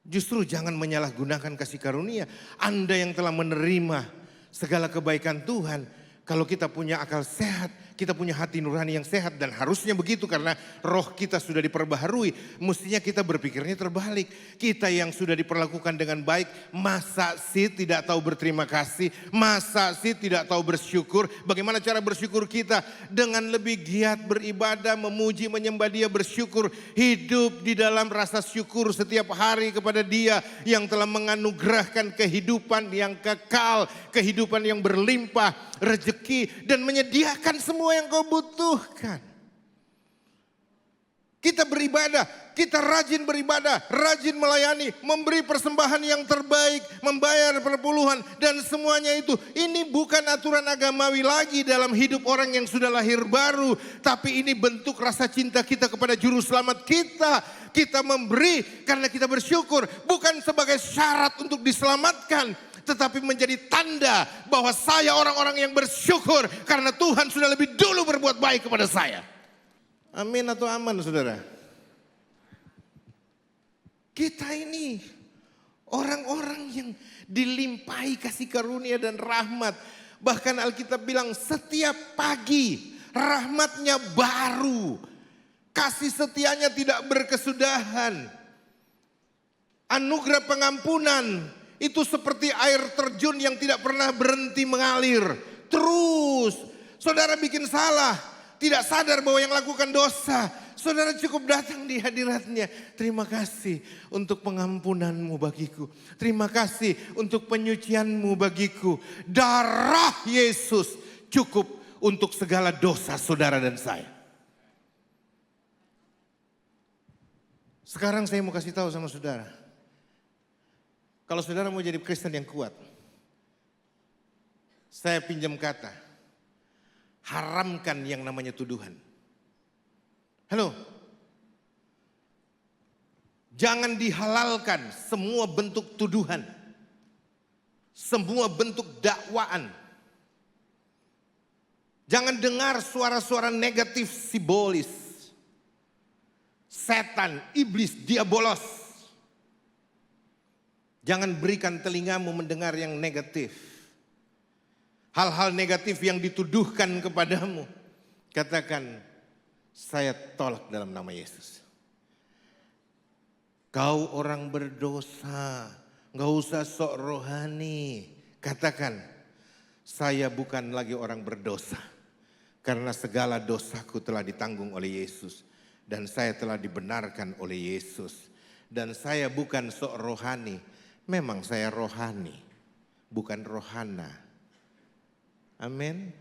Justru jangan menyalahgunakan kasih karunia. Anda yang telah menerima segala kebaikan Tuhan. Kalau kita punya akal sehat, kita punya hati nurani yang sehat, dan harusnya begitu karena roh kita sudah diperbaharui. Mestinya kita berpikirnya terbalik. Kita yang sudah diperlakukan dengan baik, masa sih tidak tahu berterima kasih? Masa sih tidak tahu bersyukur? Bagaimana cara bersyukur kita? Dengan lebih giat beribadah, memuji, menyembah Dia, bersyukur. Hidup di dalam rasa syukur setiap hari kepada Dia yang telah menganugerahkan kehidupan yang kekal, kehidupan yang berlimpah, rezeki, dan menyediakan semua yang kau butuhkan. Kita beribadah, kita rajin beribadah, rajin melayani, memberi persembahan yang terbaik, membayar perpuluhan, dan semuanya itu. Ini bukan aturan agamawi lagi dalam hidup orang yang sudah lahir baru, tapi ini bentuk rasa cinta kita kepada juru selamat kita. Kita memberi karena kita bersyukur, bukan sebagai syarat untuk diselamatkan, tetapi menjadi tanda bahwa saya orang-orang yang bersyukur karena Tuhan sudah lebih dulu berbuat baik kepada saya. Amin atau aman, saudara? Kita ini orang-orang yang dilimpahi kasih karunia dan rahmat. Bahkan Alkitab bilang setiap pagi rahmatnya baru. Kasih setianya tidak berkesudahan. Anugerah pengampunan itu seperti air terjun yang tidak pernah berhenti mengalir. Terus, saudara bikin salah, tidak sadar bahwa yang lakukan dosa. Saudara cukup datang di hadiratnya. Terima kasih untuk pengampunanmu bagiku. Terima kasih untuk penyucianmu bagiku. Darah Yesus cukup untuk segala dosa saudara dan saya. Sekarang saya mau kasih tahu sama saudara. Kalau saudara mau jadi Kristen yang kuat, saya pinjam kata, haramkan yang namanya tuduhan. Halo, jangan dihalalkan semua bentuk tuduhan, semua bentuk dakwaan. Jangan dengar suara-suara negatif sibolis, setan, iblis, diabolos. Jangan berikan telingamu mendengar yang negatif. Hal-hal negatif yang dituduhkan kepadamu. Katakan, saya tolak dalam nama Yesus. Kau orang berdosa, gak usah sok rohani. Katakan, saya bukan lagi orang berdosa. Karena segala dosaku telah ditanggung oleh Yesus. Dan saya telah dibenarkan oleh Yesus. Dan saya bukan sok rohani. Memang saya rohani, bukan rohana. Amin.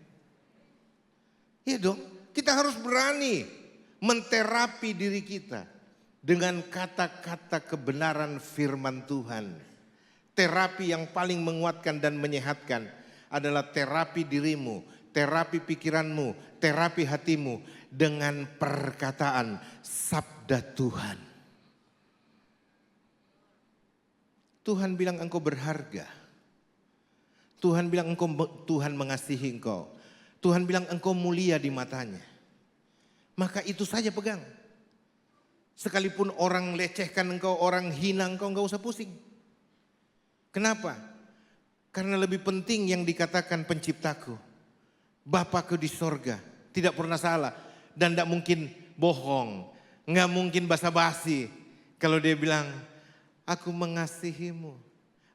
Ya dong, kita harus berani menterapi diri kita dengan kata-kata kebenaran firman Tuhan. Terapi yang paling menguatkan dan menyehatkan adalah terapi dirimu, terapi pikiranmu, terapi hatimu dengan perkataan sabda Tuhan. Tuhan bilang engkau berharga. Tuhan bilang Tuhan mengasihi engkau. Tuhan bilang engkau mulia di matanya. Maka itu saja pegang. Sekalipun orang lecehkan engkau, orang hina engkau, enggak usah pusing. Kenapa? Karena lebih penting yang dikatakan penciptaku. Bapakku di sorga, tidak pernah salah. Dan tidak mungkin bohong. Enggak mungkin basa-basi. Kalau dia bilang, aku mengasihimu,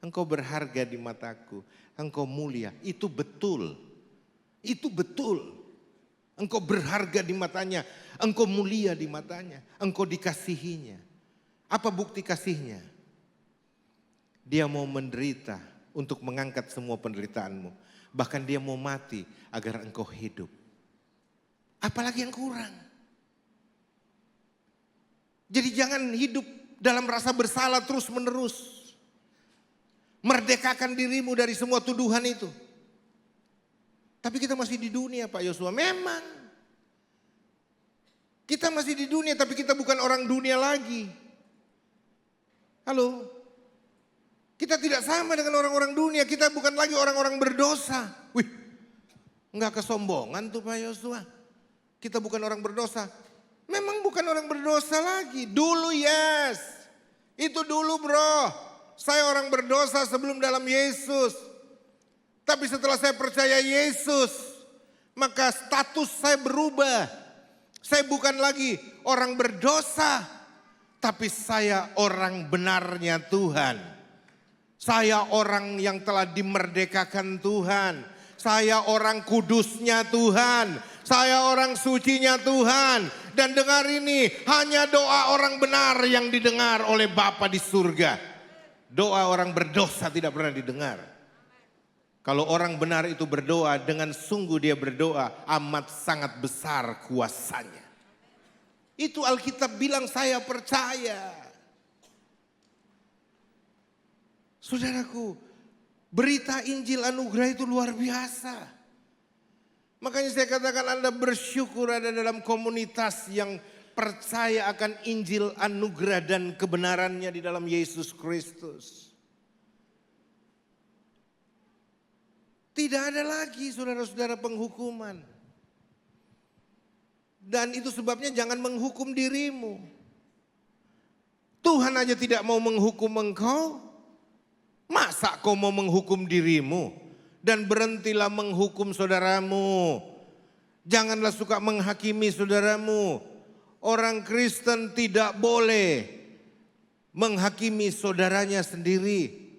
engkau berharga di mataku, engkau mulia. Itu betul, itu betul. Engkau berharga di matanya, engkau mulia di matanya, engkau dikasihinya. Apa bukti kasihnya? Dia mau menderita untuk mengangkat semua penderitaanmu. Bahkan dia mau mati agar engkau hidup. Apalagi yang kurang? Jadi jangan hidup dalam rasa bersalah terus menerus. Merdekakan dirimu dari semua tuduhan itu. Tapi kita masih di dunia Pak Yosua. Memang. Kita masih di dunia tapi kita bukan orang dunia lagi. Halo. Kita tidak sama dengan orang-orang dunia. Kita bukan lagi orang-orang berdosa. Wih. Enggak kesombongan tuh Pak Yosua. Kita bukan orang berdosa. Memang bukan orang berdosa lagi. Dulu yes. Itu dulu bro. Saya orang berdosa sebelum dalam Yesus. Tapi setelah saya percaya Yesus. Maka status saya berubah. Saya bukan lagi orang berdosa. Tapi saya orang benarnya Tuhan. Saya orang yang telah dimerdekakan Tuhan. Saya orang kudusnya Tuhan. Saya orang sucinya Tuhan. Dan dengar ini, hanya doa orang benar yang didengar oleh Bapa di surga. Doa orang berdosa tidak pernah didengar. Kalau orang benar itu berdoa, dengan sungguh dia berdoa, amat sangat besar kuasanya. Itu Alkitab bilang, saya percaya. Saudaraku, berita Injil anugerah itu luar biasa. Makanya saya katakan Anda bersyukur ada dalam komunitas yang percaya akan Injil anugerah dan kebenarannya di dalam Yesus Kristus. Tidak ada lagi saudara-saudara penghukuman. Dan itu sebabnya jangan menghukum dirimu. Tuhan aja tidak mau menghukum engkau. Masa kau mau menghukum dirimu? Dan berhentilah menghukum saudaramu. Janganlah suka menghakimi saudaramu. Orang Kristen tidak boleh menghakimi saudaranya sendiri.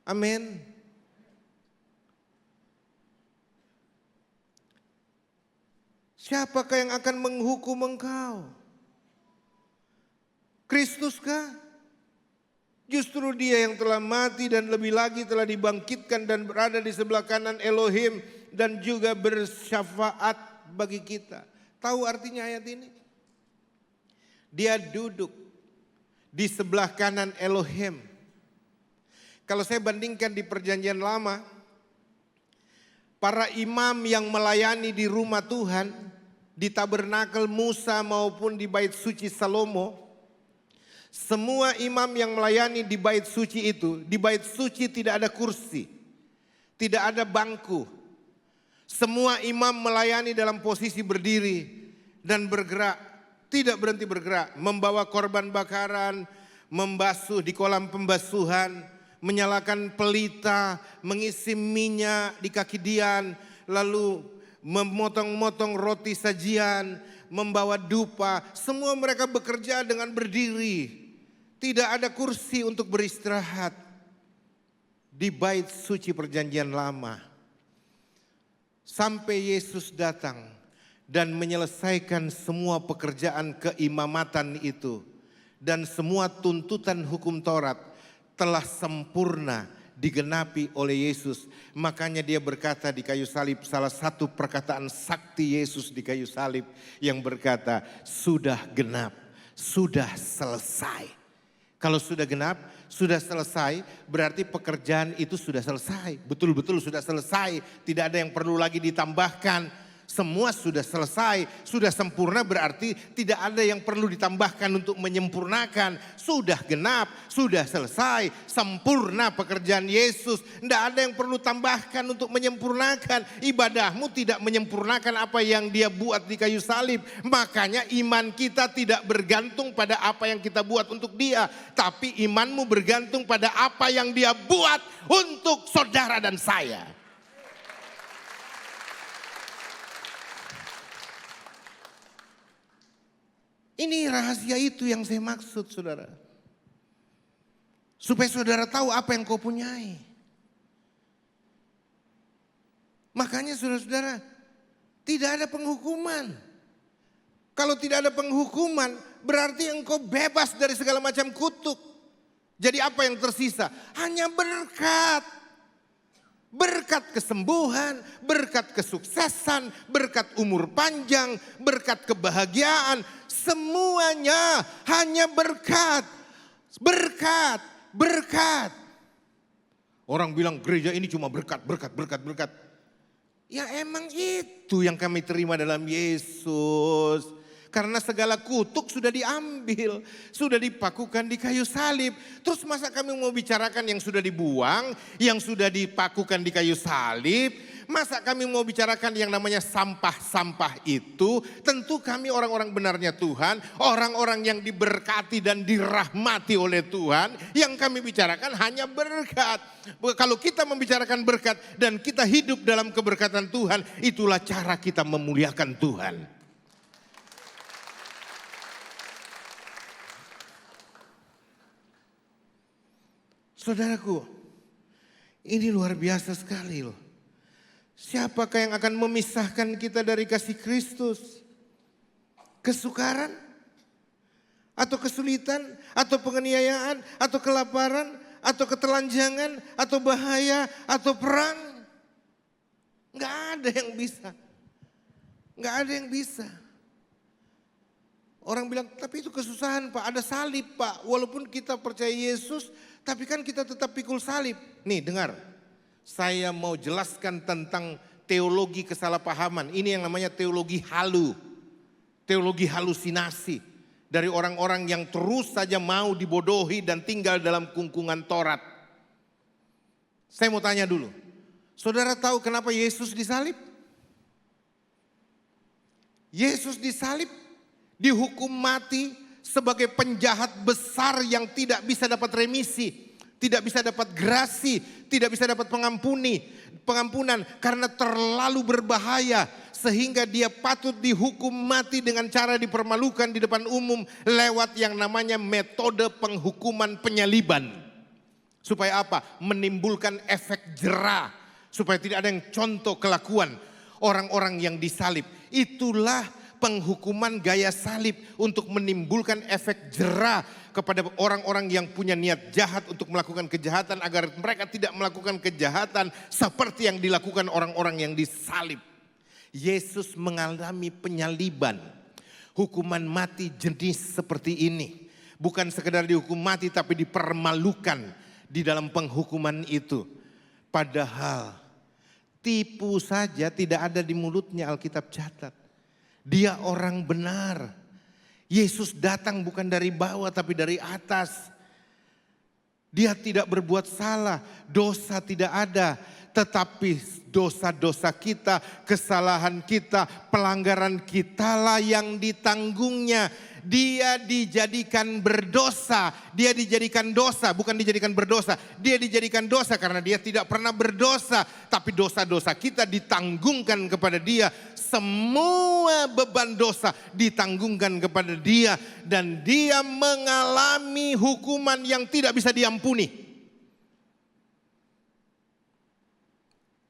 Amin. Siapakah yang akan menghukum engkau? Kristuskah? Justru Dia yang telah mati dan lebih lagi telah dibangkitkan dan berada di sebelah kanan Elohim dan juga bersyafaat bagi kita. Tahu artinya ayat ini? Dia duduk di sebelah kanan Elohim. Kalau saya bandingkan di Perjanjian Lama, para imam yang melayani di rumah Tuhan, di tabernakel Musa maupun di bait suci Salomo, semua imam yang melayani di bait suci itu, di bait suci tidak ada kursi, tidak ada bangku. Semua imam melayani dalam posisi berdiri dan bergerak, tidak berhenti bergerak, membawa korban bakaran, membasuh di kolam pembasuhan, menyalakan pelita, mengisi minyak di kaki dian, lalu memotong-motong roti sajian, membawa dupa. Semua mereka bekerja dengan berdiri. Tidak ada kursi untuk beristirahat di bait suci Perjanjian Lama. Sampai Yesus datang dan menyelesaikan semua pekerjaan keimamatan itu. Dan semua tuntutan hukum Taurat telah sempurna digenapi oleh Yesus. Makanya dia berkata di kayu salib, salah satu perkataan sakti Yesus di kayu salib yang berkata, sudah genap, sudah selesai. Kalau sudah genap, sudah selesai, berarti pekerjaan itu sudah selesai. Betul-betul sudah selesai, tidak ada yang perlu lagi ditambahkan. Semua sudah selesai, sudah sempurna, berarti tidak ada yang perlu ditambahkan untuk menyempurnakan. Sudah genap, sudah selesai, sempurna pekerjaan Yesus. Tidak ada yang perlu tambahkan untuk menyempurnakan. Ibadahmu tidak menyempurnakan apa yang Dia buat di kayu salib. Makanya iman kita tidak bergantung pada apa yang kita buat untuk Dia. Tapi imanmu bergantung pada apa yang Dia buat untuk saudara dan saya. Ini rahasia itu yang saya maksud, saudara. Supaya saudara tahu apa yang kau punyai. Makanya saudara-saudara, tidak ada penghukuman. Kalau tidak ada penghukuman, berarti engkau bebas dari segala macam kutuk. Jadi apa yang tersisa? Hanya berkat. Berkat kesembuhan, berkat kesuksesan, berkat umur panjang, berkat kebahagiaan. Semuanya hanya berkat. Berkat, berkat. Orang bilang gereja ini cuma berkat, berkat, berkat, berkat. Ya emang itu yang kami terima dalam Yesus. Karena segala kutuk sudah diambil, sudah dipakukan di kayu salib. Terus masa kami mau bicarakan yang sudah dibuang, yang sudah dipakukan di kayu salib? Masa kami mau bicarakan yang namanya sampah-sampah itu? Tentu kami orang-orang benarnya Tuhan, orang-orang yang diberkati dan dirahmati oleh Tuhan. Yang kami bicarakan hanya berkat. Kalau kita membicarakan berkat dan kita hidup dalam keberkatan Tuhan, itulah cara kita memuliakan Tuhan. Saudaraku, ini luar biasa sekali loh. Siapakah yang akan memisahkan kita dari kasih Kristus? Kesukaran? Atau kesulitan? Atau penganiayaan? Atau kelaparan? Atau ketelanjangan? Atau bahaya? Atau perang? Nggak ada yang bisa. Nggak ada yang bisa. Orang bilang, tapi itu kesusahan Pak, ada salib Pak. Walaupun kita percaya Yesus, tapi kan kita tetap pikul salib. Nih dengar, saya mau jelaskan tentang teologi kesalahpahaman. Ini yang namanya teologi halu. Teologi halusinasi. Dari orang-orang yang terus saja mau dibodohi dan tinggal dalam kungkungan Taurat. Saya mau tanya dulu, saudara tahu kenapa Yesus disalib? Yesus disalib, dihukum mati sebagai penjahat besar yang tidak bisa dapat remisi, tidak bisa dapat grasi, tidak bisa dapat pengampunan karena terlalu berbahaya sehingga dia patut dihukum mati dengan cara dipermalukan di depan umum lewat yang namanya metode penghukuman penyaliban. Supaya apa? Menimbulkan efek jera. Supaya tidak ada yang contoh kelakuan orang-orang yang disalib. Itulah penghukuman gaya salib untuk menimbulkan efek jera kepada orang-orang yang punya niat jahat untuk melakukan kejahatan agar mereka tidak melakukan kejahatan seperti yang dilakukan orang-orang yang disalib. Yesus mengalami penyaliban, hukuman mati jenis seperti ini. Bukan sekedar dihukum mati tapi dipermalukan di dalam penghukuman itu. Padahal tipu saja tidak ada di mulutnya, Alkitab catat. Dia orang benar. Yesus datang bukan dari bawah tapi dari atas. Dia tidak berbuat salah, dosa tidak ada. Tetapi dosa-dosa kita, kesalahan kita, pelanggaran kitalah yang ditanggungnya. Dia dijadikan berdosa, dia dijadikan dosa, bukan dijadikan berdosa. Dia dijadikan dosa karena dia tidak pernah berdosa. Tapi dosa-dosa kita ditanggungkan kepada dia. Semua beban dosa ditanggungkan kepada dia. Dan dia mengalami hukuman yang tidak bisa diampuni.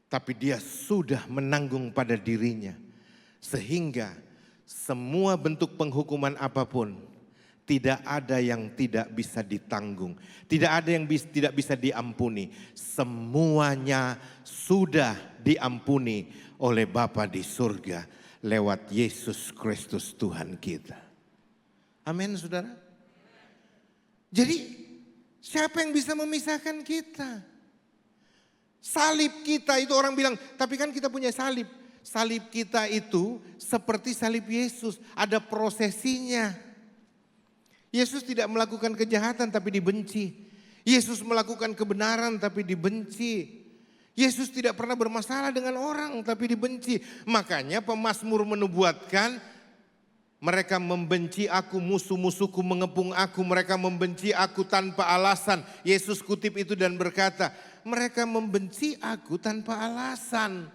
Tapi dia sudah menanggung pada dirinya. Sehingga semua bentuk penghukuman apapun tidak ada yang tidak bisa ditanggung. Tidak ada yang tidak bisa diampuni. Semuanya sudah diampuni oleh Bapa di surga lewat Yesus Kristus Tuhan kita. Amin, saudara. Jadi siapa yang bisa memisahkan kita? Salib kita itu orang bilang, tapi kan kita punya salib. Salib kita itu seperti salib Yesus, ada prosesinya. Yesus tidak melakukan kejahatan tapi dibenci. Yesus melakukan kebenaran tapi dibenci. Yesus tidak pernah bermasalah dengan orang tapi dibenci. Makanya pemazmur menubuatkan, mereka membenci aku, musuh-musuhku mengepung aku, mereka membenci aku tanpa alasan. Yesus kutip itu dan berkata, mereka membenci aku tanpa alasan.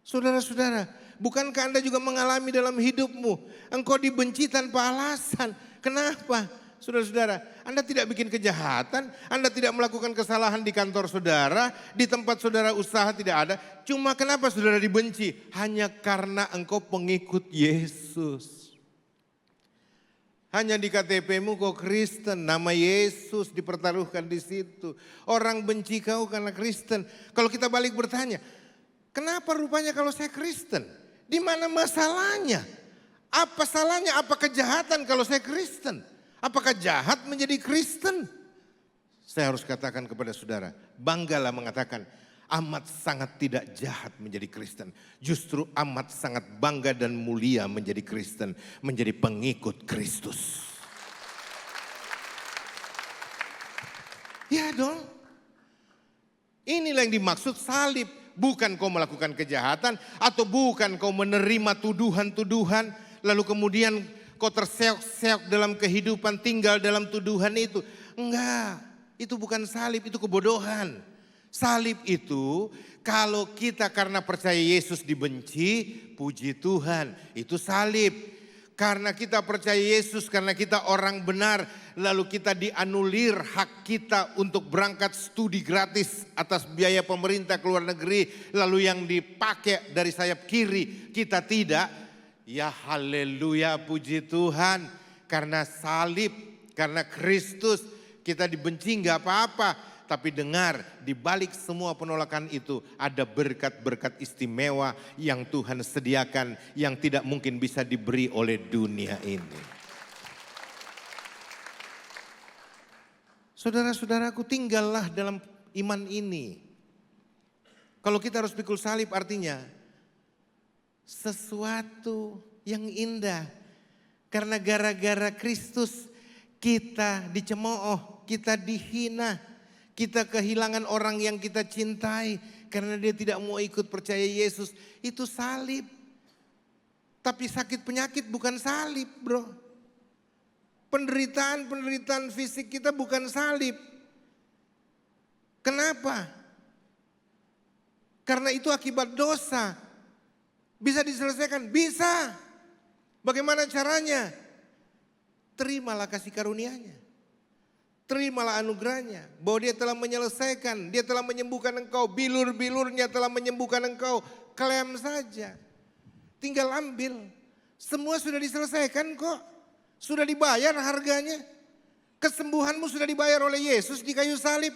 Saudara-saudara, bukankah Anda juga mengalami dalam hidupmu? Engkau dibenci tanpa alasan. Kenapa? Saudara-saudara, Anda tidak bikin kejahatan, Anda tidak melakukan kesalahan di kantor saudara, di tempat saudara usaha tidak ada. Cuma kenapa saudara dibenci? Hanya karena engkau pengikut Yesus. Hanya di KTP-mu kau Kristen, nama Yesus dipertaruhkan di situ. Orang benci kau karena Kristen. Kalau kita balik bertanya, kenapa rupanya kalau saya Kristen? Di mana masalahnya? Apa salahnya? Apa kejahatan kalau saya Kristen? Apakah jahat menjadi Kristen? Saya harus katakan kepada saudara, banggalah mengatakan amat sangat tidak jahat menjadi Kristen. Justru amat sangat bangga dan mulia menjadi Kristen, menjadi pengikut Kristus. Ya dong. Inilah yang dimaksud salib. Bukan kau melakukan kejahatan atau bukan kau menerima tuduhan-tuduhan lalu kemudian kau terseok-seok dalam kehidupan tinggal dalam tuduhan itu. Enggak, itu bukan salib, itu kebodohan. Salib itu kalau kita karena percaya Yesus dibenci, puji Tuhan, itu salib. Karena kita percaya Yesus, karena kita orang benar, lalu kita dianulir hak kita untuk berangkat studi gratis atas biaya pemerintah ke luar negeri, lalu yang dipakai dari sayap kiri kita tidak. Ya haleluya, puji Tuhan. Karena salib, karena Kristus kita dibenci enggak apa-apa. Tapi dengar, di balik semua penolakan itu ada berkat-berkat istimewa yang Tuhan sediakan yang tidak mungkin bisa diberi oleh dunia ini. Saudara-saudaraku, tinggallah dalam iman ini. Kalau kita harus pikul salib artinya sesuatu yang indah. Karena gara-gara Kristus kita dicemooh, kita dihina. Kita kehilangan orang yang kita cintai karena dia tidak mau ikut percaya Yesus. Itu salib. Tapi sakit penyakit bukan salib, bro. Penderitaan fisik kita bukan salib. Kenapa? Karena itu akibat dosa. Bisa diselesaikan? Bisa. Bagaimana caranya? Terimalah kasih karunia-Nya. terimalah anugerahnya. Bahwa dia telah menyelesaikan, dia telah menyembuhkan engkau, bilur-bilurnya telah menyembuhkan engkau. Klaim saja, tinggal ambil. Semua sudah diselesaikan kok, sudah dibayar harganya. Kesembuhanmu sudah dibayar oleh Yesus di kayu salib.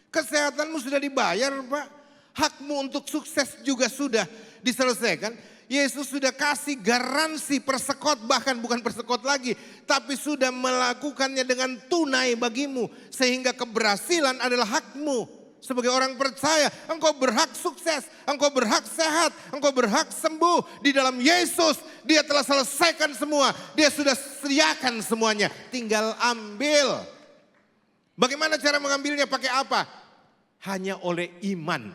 Kesehatanmu sudah dibayar Pak. Hakmu untuk sukses juga sudah diselesaikan. Yesus sudah kasih garansi persekot, bahkan bukan persekot lagi, tapi sudah melakukannya dengan tunai bagimu. Sehingga keberhasilan adalah hakmu. Sebagai orang percaya, engkau berhak sukses, engkau berhak sehat, engkau berhak sembuh. Di dalam Yesus, dia telah selesaikan semua. Dia sudah sediakan semuanya, tinggal ambil. Bagaimana cara mengambilnya, pakai apa? Hanya oleh iman.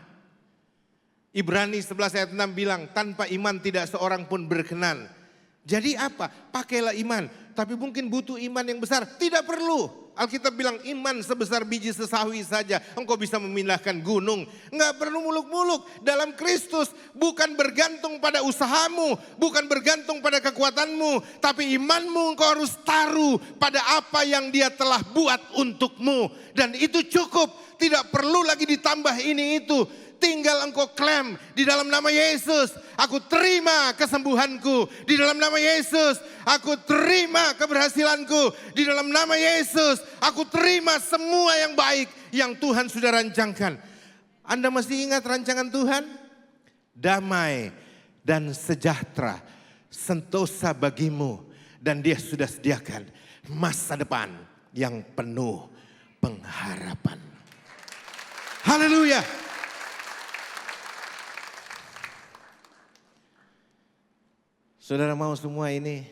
Ibrani 11 ayat 6 bilang, tanpa iman tidak seorang pun berkenan. Jadi apa? Pakailah iman. Tapi mungkin butuh iman yang besar. Tidak perlu. Alkitab bilang iman sebesar biji sesawi saja. Engkau bisa memindahkan gunung. Enggak perlu muluk-muluk. Dalam Kristus bukan bergantung pada usahamu. Bukan bergantung pada kekuatanmu. Tapi imanmu engkau harus taruh pada apa yang dia telah buat untukmu. Dan itu cukup. Tidak perlu lagi ditambah ini itu. Tinggal engkau klaim di dalam nama Yesus. Aku terima kesembuhanku. Di dalam nama Yesus. Aku terima keberhasilanku. Di dalam nama Yesus. Aku terima semua yang baik yang Tuhan sudah rancangkan. Anda masih ingat rancangan Tuhan? Damai dan sejahtera. Sentosa bagimu. Dan dia sudah sediakan masa depan yang penuh pengharapan. Haleluya. Saudara mau semua ini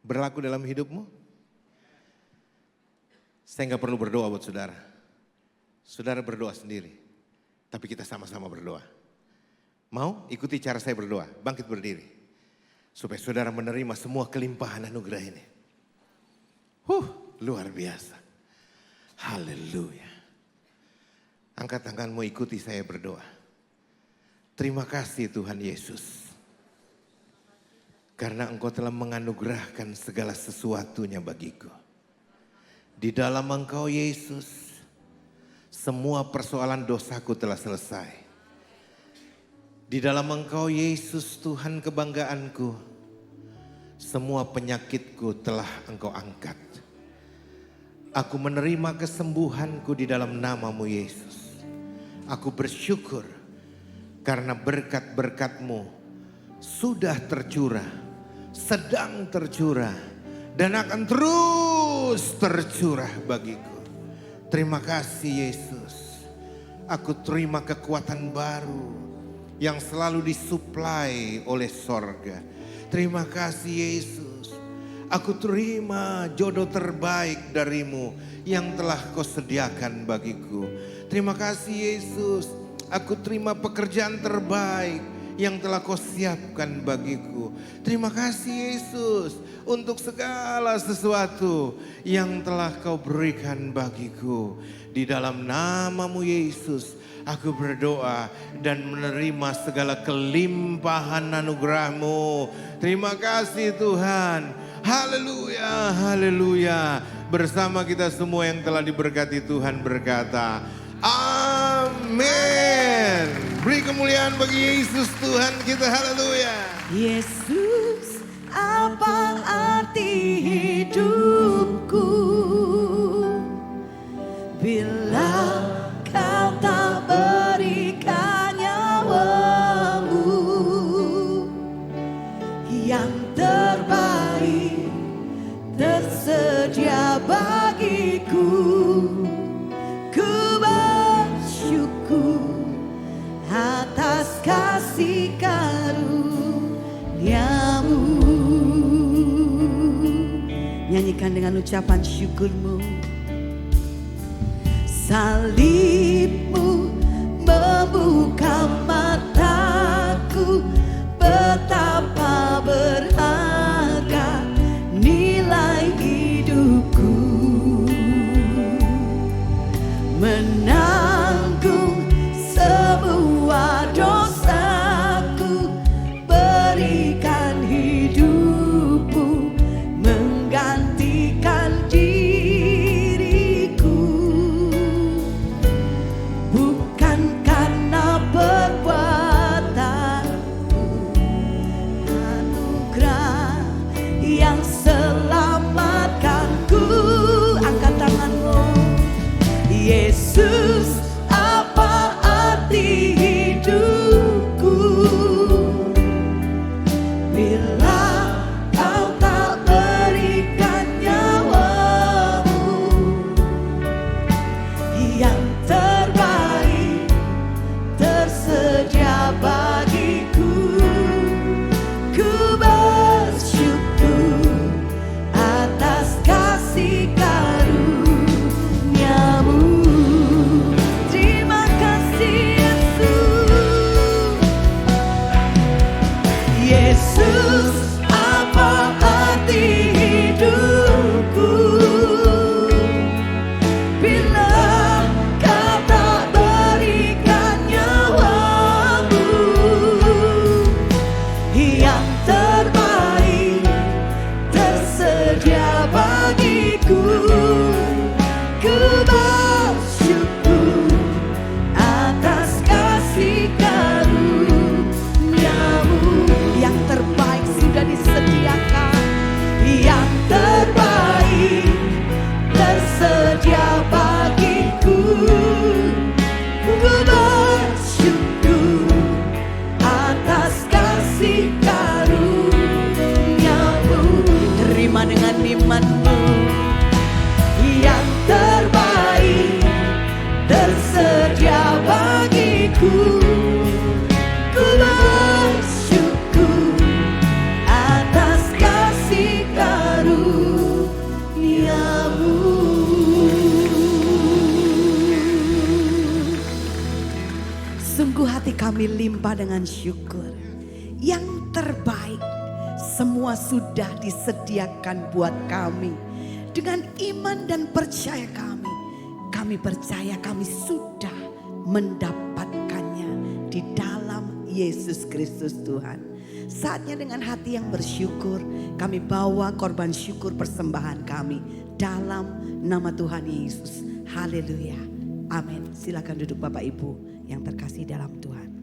berlaku dalam hidupmu? Saya nggak perlu berdoa buat saudara. Saudara berdoa sendiri. Tapi kita sama-sama berdoa. Mau ikuti cara saya berdoa? Bangkit berdiri. Supaya saudara menerima semua kelimpahan anugerah ini. Luar biasa. Haleluya. Angkat tanganmu, ikuti saya berdoa. Terima kasih Tuhan Yesus. Karena engkau telah menganugerahkan segala sesuatunya bagiku. Di dalam engkau Yesus, semua persoalan dosaku telah selesai. Di dalam engkau Yesus Tuhan kebanggaanku, semua penyakitku telah engkau angkat. Aku menerima kesembuhanku di dalam namamu Yesus. Aku bersyukur karena berkat-berkat-Mu sudah tercurah. Sedang tercurah dan akan terus tercurah bagiku. Terima kasih Yesus. Aku terima kekuatan baru yang selalu disuplai oleh sorga. Terima kasih Yesus. Aku terima jodoh terbaik darimu yang telah kau sediakan bagiku. Terima kasih Yesus. Aku terima pekerjaan terbaik yang telah kau siapkan bagiku. Terima kasih Yesus untuk segala sesuatu yang telah kau berikan bagiku. Di dalam namamu Yesus aku berdoa dan menerima segala kelimpahan anugerahmu. Terima kasih Tuhan. Haleluya, haleluya. Bersama kita semua yang telah diberkati Tuhan berkata, amin. Beri kemuliaan bagi Yesus Tuhan kita, haleluya. Yesus, apa arti hidupku bila kau tak berikan nyawamu yang terbaik tersedia bagiku. Ku bersyukur atas kasih karuniamu. Nyanyikan dengan ucapan syukurmu. Salibmu membuka mataku, betapa berharga nilai hidupku. Menanggung semua dosaku, berikan hidupmu menggantikan diriku. yang selamatkanku. Angkat tanganmu. Yesus, apa arti hidupku bila kau tak berikan nyawamu yang terbaik tersedia bagiku. Ku bersyukur atas kasih karuniamu. Terima kasih Yesus. Yesus, apa arti hidupku bila kau tak berikan nyawamu yang terbaik tersedia bagiku. Ku bersyukur atas kasih karuniamu. Yang terbaik sudah disediakan, yang terbaik tersedia bagiku. Ku bersyukur atas kasih karuniamu. Terima dengan imanmu. Yang terbaik tersedia bagiku. Ku bersyukur atas kasih karuniamu. Sungguh hati kami limpah dengan syukur. Yang terbaik semua sudah disediakan buat kami. Dengan iman dan percaya kami percaya kami sudah mendapatkannya di dalam Yesus Kristus Tuhan. Saatnya dengan hati yang bersyukur kami bawa korban syukur persembahan kami dalam nama Tuhan Yesus. Haleluya. Amin. Silakan duduk Bapak Ibu yang terkasih dalam Tuhan.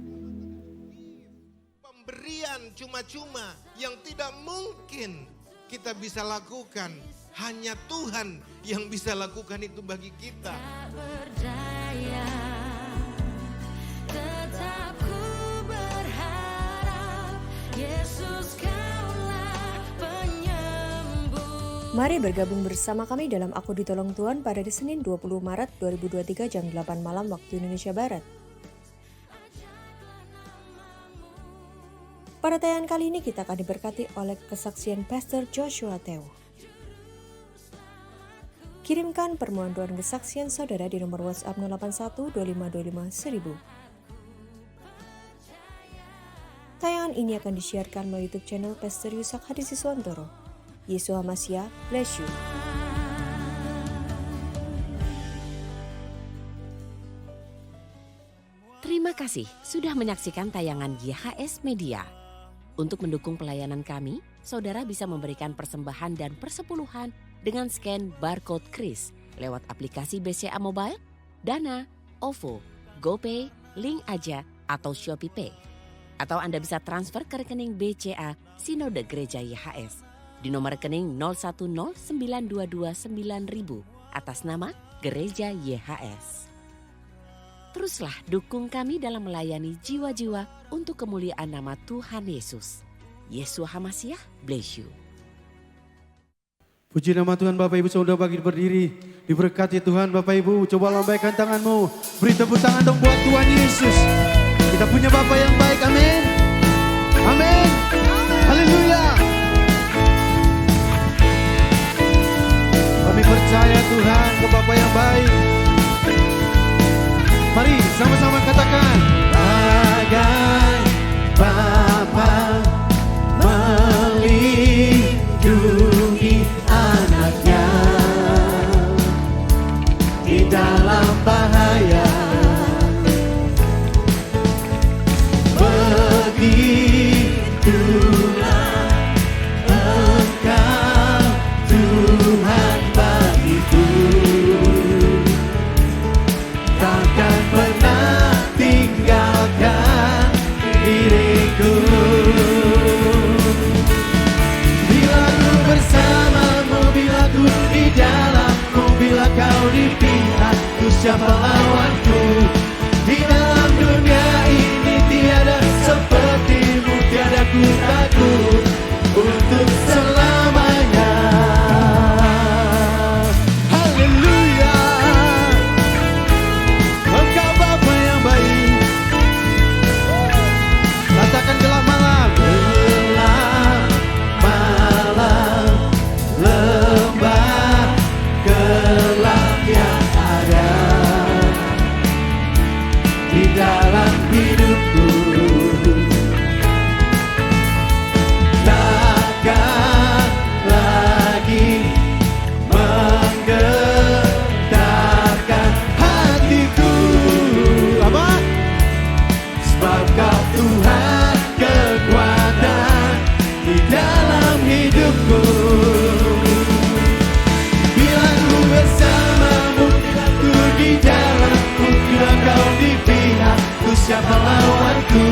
Pemberian cuma-cuma yang tidak mungkin kita bisa lakukan. Hanya Tuhan yang bisa lakukan itu bagi kita. Tak berdaya, tetap ku berharap, Yesus Kaulah penyembuh. Mari bergabung bersama kami dalam Aku Ditolong Tuhan pada Senin 20 Maret 2023 jam 8 malam waktu Indonesia Barat. Pada tayangan kali ini kita akan diberkati oleh kesaksian Pastor Joshua Teo. Kirimkan permohonan doa dan kesaksian saudara di nomor WhatsApp 081 2525 1000. Tayangan ini akan disiarkan melalui YouTube channel Pastor Yusak Hadisiswantoro. Yesus Hamasiah, bless you. Terima kasih sudah menyaksikan tayangan YHS Media. Untuk mendukung pelayanan kami, saudara bisa memberikan persembahan dan persepuluhan dengan scan barcode KRIS lewat aplikasi BCA Mobile, Dana, OVO, GoPay, Link Aja, atau ShopeePay. Atau Anda bisa transfer ke rekening BCA Sinode Gereja YHS di nomor rekening 0109229000 atas nama Gereja YHS. Teruslah dukung kami dalam melayani jiwa-jiwa untuk kemuliaan nama Tuhan Yesus. Yesus Hamasiah, bless you. Puji nama Tuhan. Bapak Ibu Saudara bagi berdiri. Diberkati Tuhan Bapak Ibu. Coba lambaikan tanganmu. Beri tepuk tangan dong buat Tuhan Yesus. Kita punya Bapak yang baik. Amin. Amin. Haleluya. Kami percaya Tuhan ke Bapak yang baik. Mari sama-sama katakan. Bagai Bapa melindungi anaknya di dalam bahaya, begitulah Engkau Tuhan bagiku, takkan pernah tinggalkan siapa lawanku? Di dalam dunia ini tiada sepertimu, tiada ku takut untuk selamanya. Haleluya, Engkau Bapa yang baik. Katakan gelap malam, lembah gelap yang ada di dalam hidupku, takkan lagi menggetarkan hatiku. Apa? Sebab Kau Tuhan kekuatan di dalam hidupku. Bila ku bersamamu, bila ku di dalammu, bila Kau di pihakku, siapa lawanku?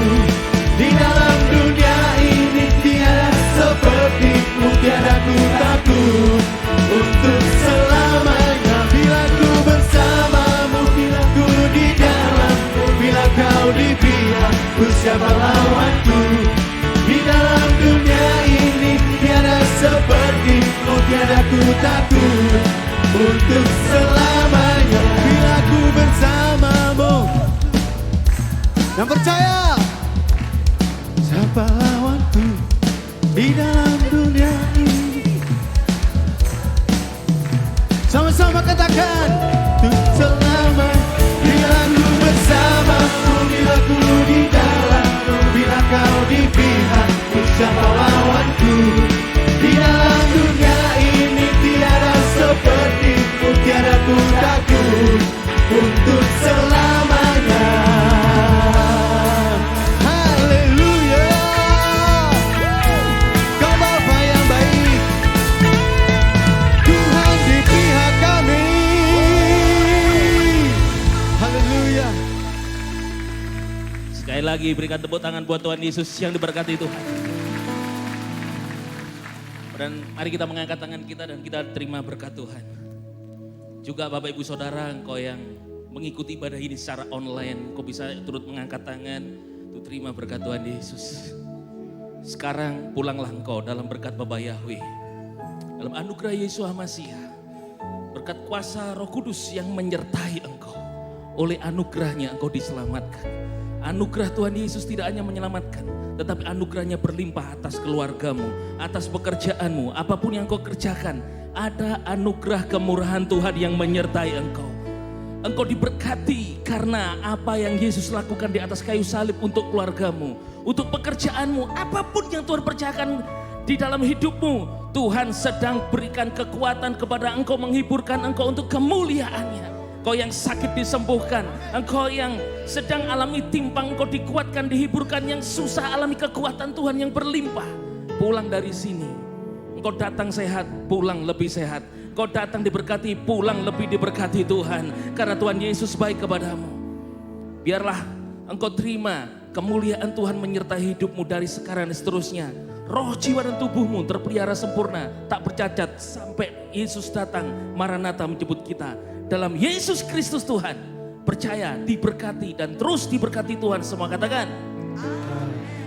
Di dalam dunia ini tiada sepertimu, tiada ku takut untuk selamanya. Bila ku bersamamu, bila ku di dalammu, bila Kau di pihakku, siapa lawanku? Di dalam dunia ini tiada sepertimu, tiada ku takut untuk selamanya. Bila ku bersamamu, yang percaya, siapa lawanku di dalam dunia ini? Sama-sama katakan, untuk selamanya. Bila ku bersamamu, bila ku di dalammu, bila Kau di pihakku, siapa lawanku? Di dalam dunia ini tiada sepertimu, tiada ku takut untuk selamanya. Haleluya, Kau Bapa yang baik, Tuhan di pihak kami. Haleluya. Sekali lagi berikan tepuk tangan buat Tuhan Yesus yang diberkati Tuhan. Dan mari kita mengangkat tangan kita dan kita terima berkat Tuhan. Juga Bapak Ibu Saudara, engkau yang mengikuti ibadah ini secara online, engkau bisa turut mengangkat tangan untuk terima berkat Tuhan Yesus. Sekarang pulanglah engkau dalam berkat Bapa Yahweh, dalam anugerah Yesus Masiah, berkat kuasa Roh Kudus yang menyertai engkau. Oleh anugerahnya engkau diselamatkan. Anugerah Tuhan Yesus tidak hanya menyelamatkan, tetapi anugerahnya berlimpah atas keluargamu, atas pekerjaanmu, apapun yang kau kerjakan. Ada anugerah kemurahan Tuhan yang menyertai engkau. Engkau diberkati karena apa yang Yesus lakukan di atas kayu salib untuk keluargamu, untuk pekerjaanmu, apapun yang Tuhan percayakan di dalam hidupmu. Tuhan sedang berikan kekuatan kepada engkau, menghiburkan engkau untuk kemuliaannya. Engkau yang sakit disembuhkan, engkau yang sedang alami timpang, engkau dikuatkan, dihiburkan, yang susah alami kekuatan Tuhan yang berlimpah. Pulang dari sini, engkau datang sehat, pulang lebih sehat. Engkau datang diberkati, pulang lebih diberkati Tuhan. Karena Tuhan Yesus baik kepadamu. Biarlah engkau terima kemuliaan Tuhan menyertai hidupmu dari sekarang dan seterusnya. Roh, jiwa dan tubuhmu terpelihara sempurna, tak bercacat sampai Yesus datang. Maranatha menjemput kita. Dalam Yesus Kristus Tuhan, percaya, diberkati dan terus diberkati Tuhan semua. Katakan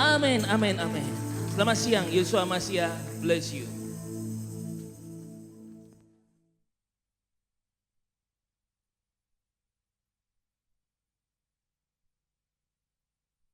amin, amin, amin. Selamat siang, Yesus Masiah bless you.